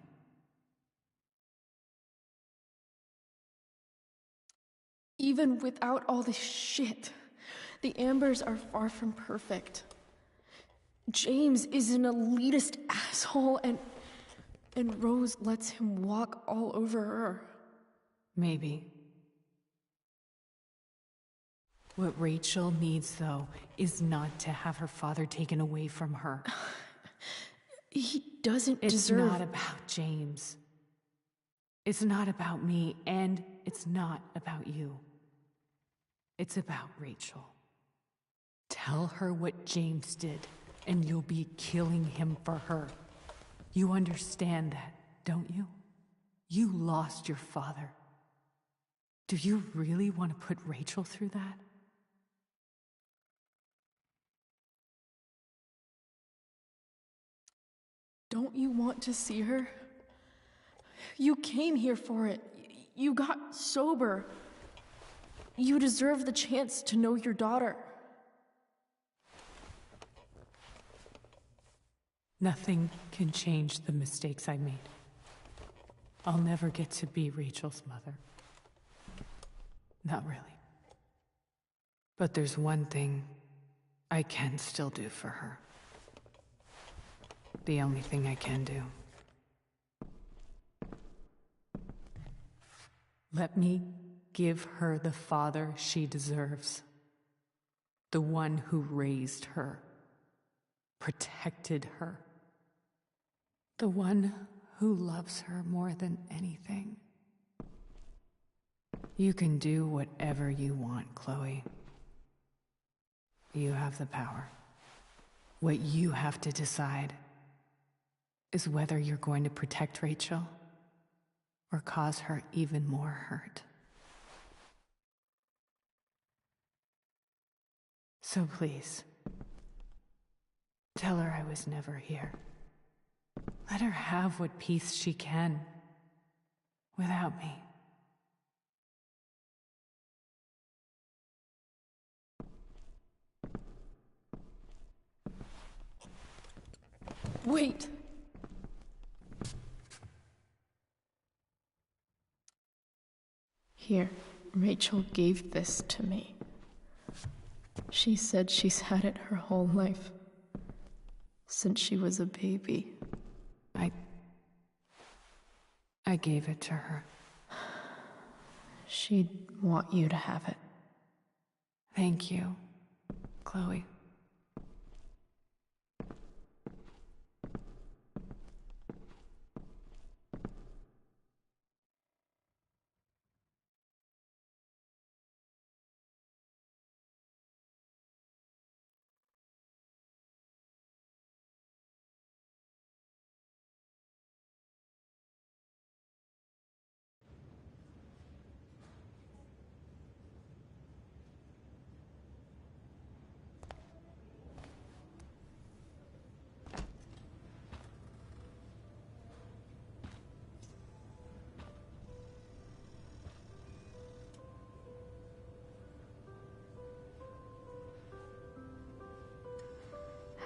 Even without all this shit, the Ambers are far from perfect. James is an elitist asshole, and Rose lets him walk all over her. Maybe. What Rachel needs, though, is not to have her father taken away from her. He doesn't It's deserve... not about James. It's not about me, and it's not about you. It's about Rachel. Tell her what James did, and you'll be killing him for her. You understand that, don't you? You lost your father. Do you really want to put Rachel through that? Don't you want to see her? You came here for it. You got sober. You deserve the chance to know your daughter. Nothing can change the mistakes I made. I'll never get to be Rachel's mother. Not really. But there's one thing I can still do for her. The only thing I can do. Let me give her the father she deserves. The one who raised her, protected her. The one who loves her more than anything. You can do whatever you want, Chloe. You have the power. What you have to decide is whether you're going to protect Rachel or cause her even more hurt. So please, tell her I was never here. Let her have what peace she can without me. Wait! Here, Rachel gave this to me. She said she's had it her whole life. Since she was a baby. I gave it to her. She'd want you to have it. Thank you, Chloe.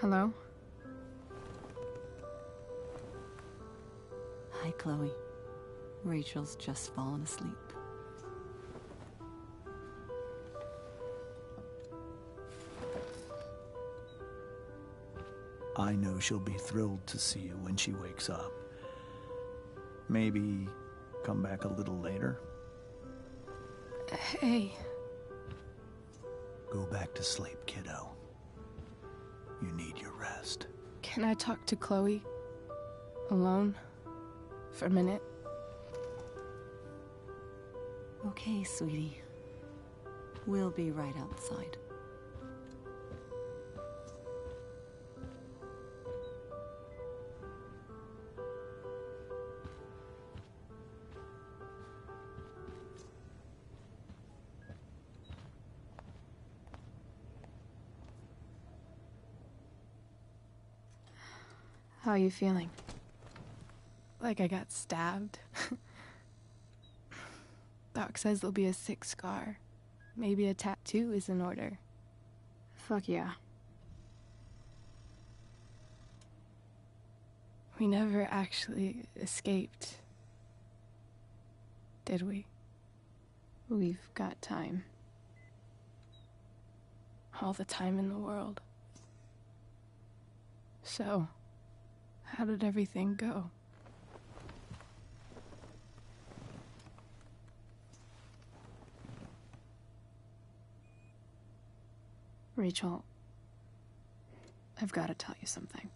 Hello? Hi, Chloe. Rachel's just fallen asleep. I know she'll be thrilled to see you when she wakes up. Maybe come back a little later? Hey. Go back to sleep, kiddo. You need your rest. Can I talk to Chloe? Alone? For a minute? Okay, sweetie. We'll be right outside. How are you feeling? Like I got stabbed. Doc says there'll be a sick scar. Maybe a tattoo is in order. Fuck yeah. We never actually escaped, did we? We've got time. All the time in the world. So, how did everything go? Rachel, I've got to tell you something.